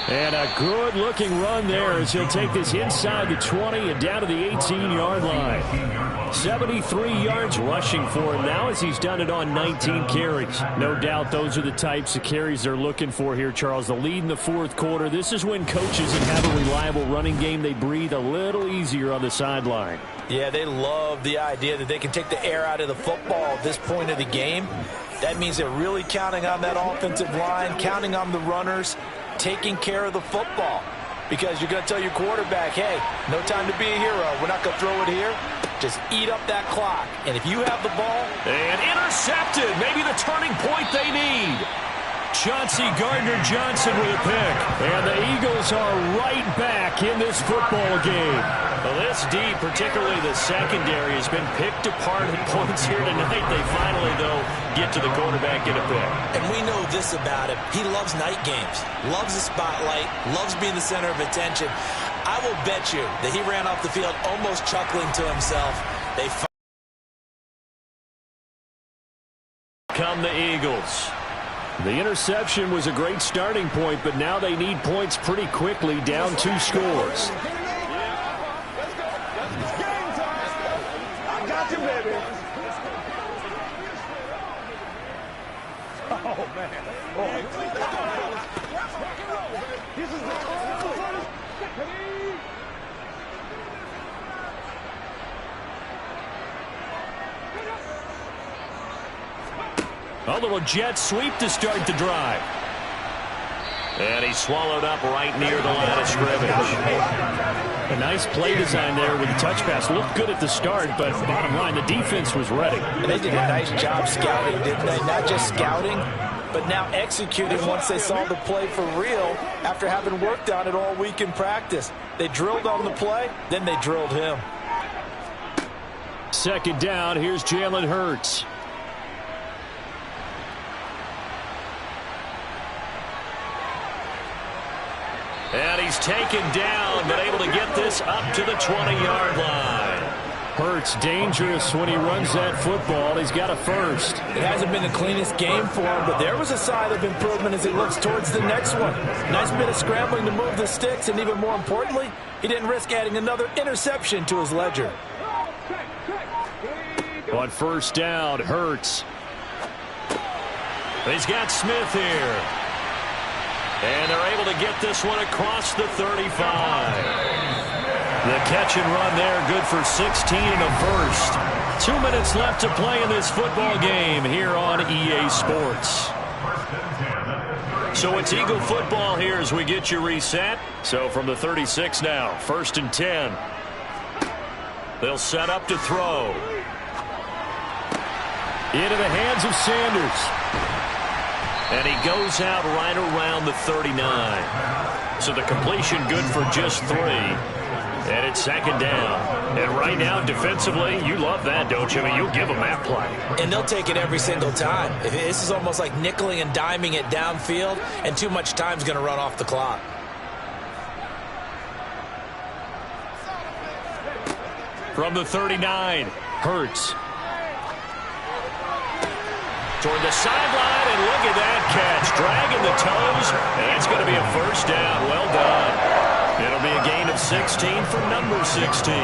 And a good-looking run there as he'll take this inside the 20 and down to the 18-yard line. 73 yards rushing for him now as he's done it on 19 carries. No doubt those are the types of carries they're looking for here, Charles. The lead in the fourth quarter. This is when coaches that have a reliable running game, they breathe a little easier on the sideline. Yeah, they love the idea that they can take the air out of the football at this point of the game. That means they're really counting on that offensive line, counting on the runners, taking care of the football. Because you're going to tell your quarterback, hey, no time to be a hero. We're not going to throw it here. Just eat up that clock. And if you have the ball. And intercepted. Maybe the turning point they need. Chauncey Gardner-Johnson with a pick. And the Eagles are right back in this football game. Well, this D, particularly the secondary, has been picked apart at points here tonight. They finally, though, get to the quarterback in a pick. And we know this about him. He loves night games, loves the spotlight, loves being the center of attention. I will bet you that he ran off the field almost chuckling to himself. Come the Eagles. The interception was a great starting point, but now they need points pretty quickly, down 2 scores. A little jet sweep to start the drive. And he swallowed up right near the line of scrimmage. A nice play design there with the touch pass. Looked good at the start, but bottom line, the defense was ready. And they did a nice job scouting, didn't they? Not just scouting, but now executing once they saw the play for real after having worked on it all week in practice. They drilled on the play, then they drilled him. Second down, here's Jalen Hurts. And he's taken down, but able to get this up to the 20-yard line. Hurts dangerous when he runs that football. He's got a first. It hasn't been the cleanest game for him, but there was a sign of improvement as he looks towards the next one. Nice bit of scrambling to move the sticks, and even more importantly, he didn't risk adding another interception to his ledger. On first down, Hurts. He's got Smith here. And they're able to get this one across the 35. The catch and run there, good for 16 and a first. 2 minutes left to play in this football game here on EA Sports. So it's Eagle football here as we get you reset. So from the 36 now, 1st and 10. They'll set up to throw. Into the hands of Sanders. And he goes out right around the 39. So the completion good for just 3. And it's second down. And right now, defensively, you love that, don't you? I mean, you'll give them that play. And they'll take it every single time. This is almost like nickeling and diming it downfield, and too much time's going to run off the clock. From the 39, Hurts. Toward the sideline, and look at that catch. Dragging the toes, and it's going to be a first down. Well done. It'll be a gain of 16 for number 16.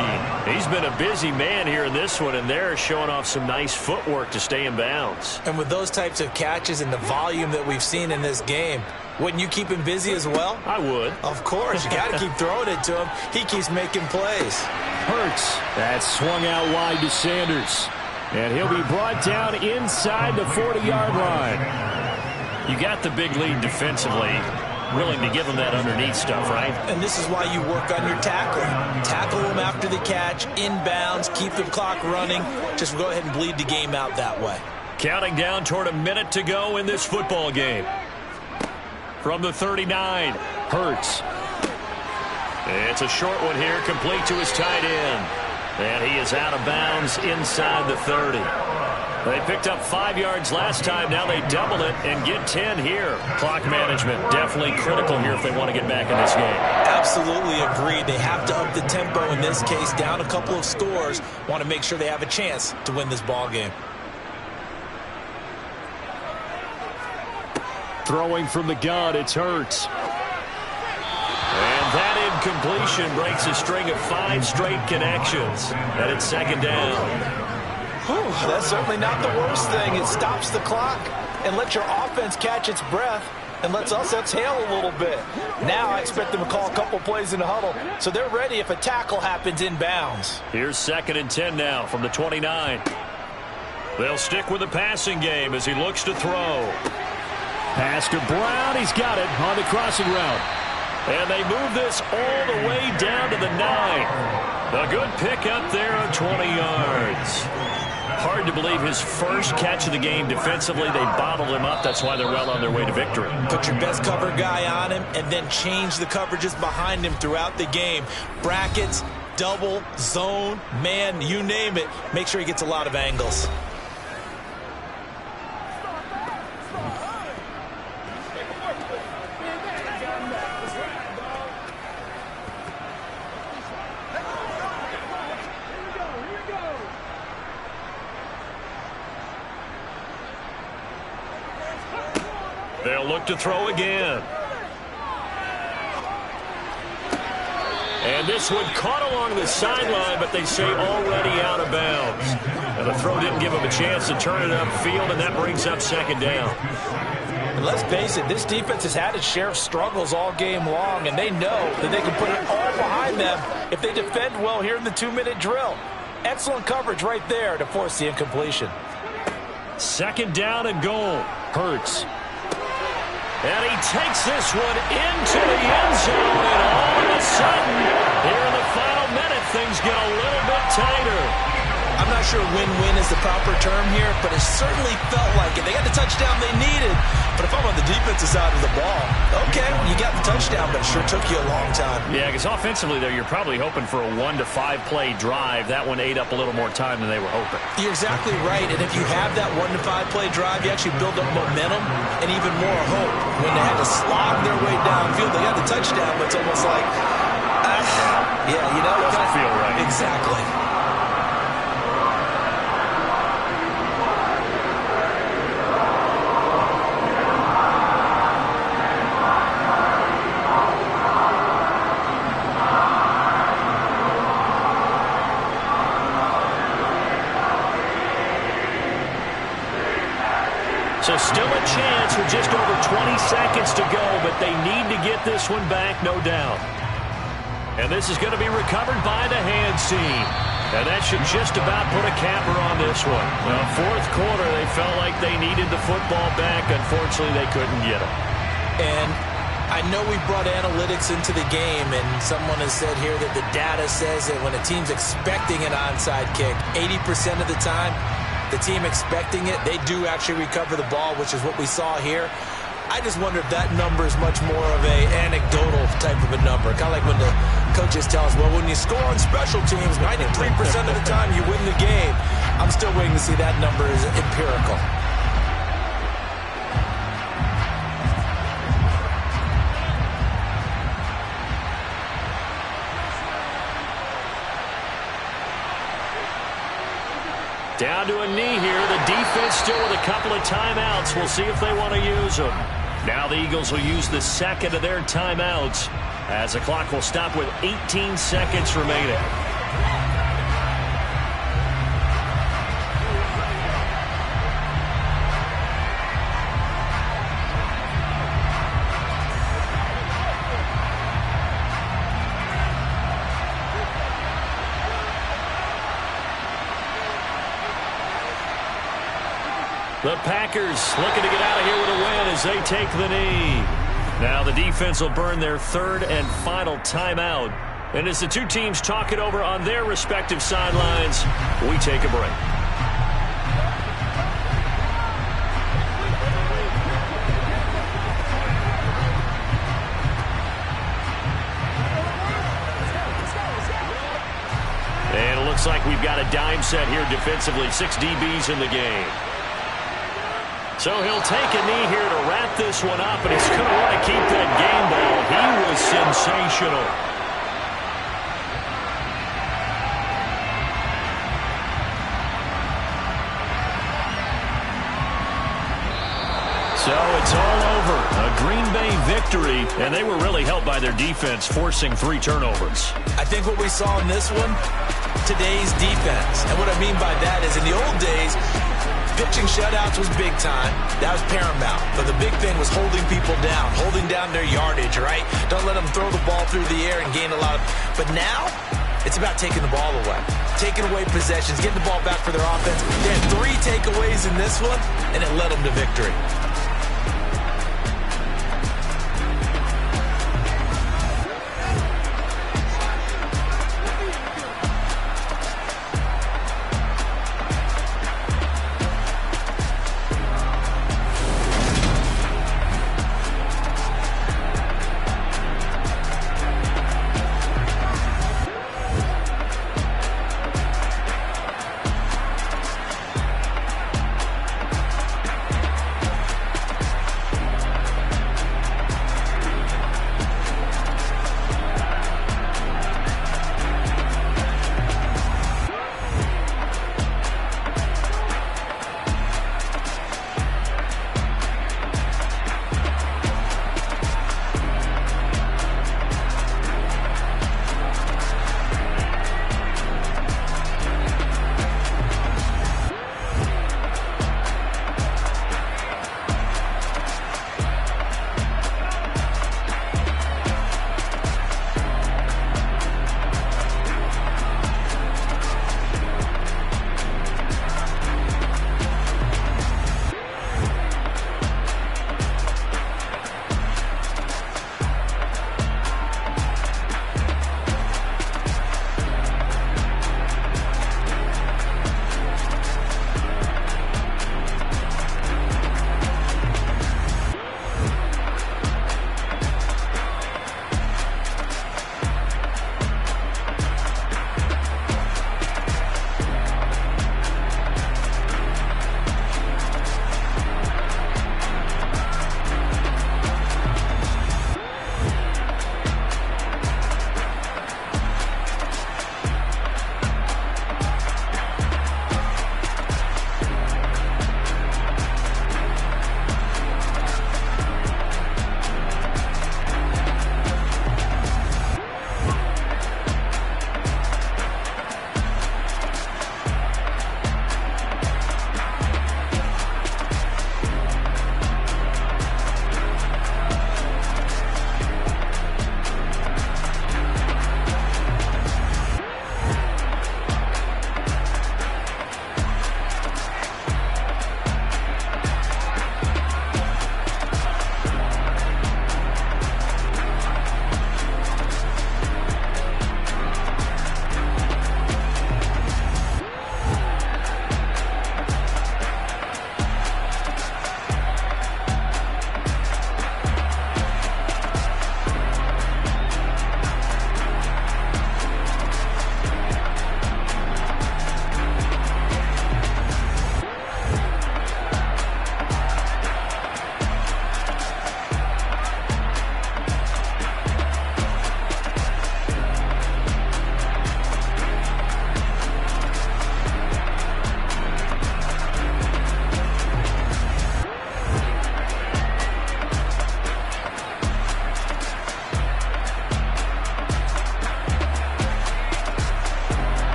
He's been a busy man here in this one, and they're showing off some nice footwork to stay in bounds. And with those types of catches and the volume that we've seen in this game, wouldn't you keep him busy as well? I would. Of course. You got to keep throwing it to him. He keeps making plays. Hurts. That swung out wide to Sanders. And he'll be brought down inside the 40-yard line. You got the big lead defensively, willing to give him that underneath stuff, right? And this is why you work on your tackling. Tackle him after the catch, inbounds, keep the clock running. Just go ahead and bleed the game out that way. Counting down toward a minute to go in this football game. From the 39, Hurts. It's a short one here, complete to his tight end. And he is out of bounds inside the 30. They picked up 5 yards last time. Now they double it and get 10 here. Clock management definitely critical here if they want to get back in this game. Absolutely agreed. They have to up the tempo in this case. Down a couple of scores. Want to make sure they have a chance to win this ball game. Throwing from the gun, it's Hurts. incompletion breaks a string of 5 straight connections. And it's second down. Whew, that's certainly not the worst thing. It stops the clock and lets your offense catch its breath and lets us exhale a little bit. Now I expect them to call a couple plays in the huddle so they're ready if a tackle happens inbounds. Here's 2nd and 10 now from the 29. They'll stick with the passing game as he looks to throw. Pass to Brown. He's got it on the crossing route. And they move this all the way down to the 9. A good pick up there on 20 yards. Hard to believe his first catch of the game defensively. They bottled him up. That's why they're well on their way to victory. Put your best cover guy on him and then change the coverages behind him throughout the game. Brackets, double, zone, man, you name it. Make sure he gets a lot of angles. They'll look to throw again. And this one caught along the sideline, but they say already out of bounds. And the throw didn't give him a chance to turn it upfield, and that brings up second down. And let's face it, this defense has had its share of struggles all game long, and they know that they can put it all behind them if they defend well here in the 2-minute drill. Excellent coverage right there to force the incompletion. Second down and goal. Hurts. And he takes this one into the end zone, and all of a sudden, here in the final minute, things get a little bit tighter. I'm not sure win-win is the proper term here, but it certainly felt like it. They got the touchdown they needed, but if I'm on the defensive side of the ball, okay, you got the touchdown, but it sure took you a long time. Yeah, because offensively there, you're probably hoping for a 1 to 5 play drive. That one ate up a little more time than they were hoping. You're exactly right, and if you have that 1 to 5 play drive, you actually build up momentum and even more hope. When they had to slog their way downfield, they got the touchdown, but it's almost like, yeah, you know, it doesn't feel right. Exactly. So still a chance with just over 20 seconds to go, but they need to get this one back, no doubt. And this is going to be recovered by the hands team. And that should just about put a capper on this one. Well, fourth quarter, they felt like they needed the football back. Unfortunately, they couldn't get it. And I know we brought analytics into the game, and someone has said here that the data says that when a team's expecting an onside kick, 80% of the time, the team expecting it, they do actually recover the ball, which is what we saw here. I just wonder if that number is much more of a anecdotal type of a number. Kind of like when the coaches tell us, well, when you score on special teams, 93% of the time you win the game. I'm still waiting to see that number is empirical. Down to a knee here. The defense still with a couple of timeouts. We'll see if they want to use them. Now the Eagles will use the second of their timeouts as the clock will stop with 18 seconds remaining. The Packers looking to get out of here with a win as they take the knee. Now the defense will burn their third and final timeout. And as the two teams talk it over on their respective sidelines, we take a break. And it looks like we've got a dime set here defensively. 6 DBs in the game. So he'll take a knee here to wrap this one up, and he's going to want to keep that game ball. He was sensational. So it's all over. A Green Bay victory, and they were really helped by their defense forcing 3 turnovers. I think what we saw in this one, today's defense. And what I mean by that is in the old days, pitching shutouts was big time. That was paramount. But the big thing was holding people down, holding down their yardage, right? Don't let them throw the ball through the air and gain a lot of... But now, it's about taking the ball away. Taking away possessions, getting the ball back for their offense. They had 3 takeaways in this one, and it led them to victory.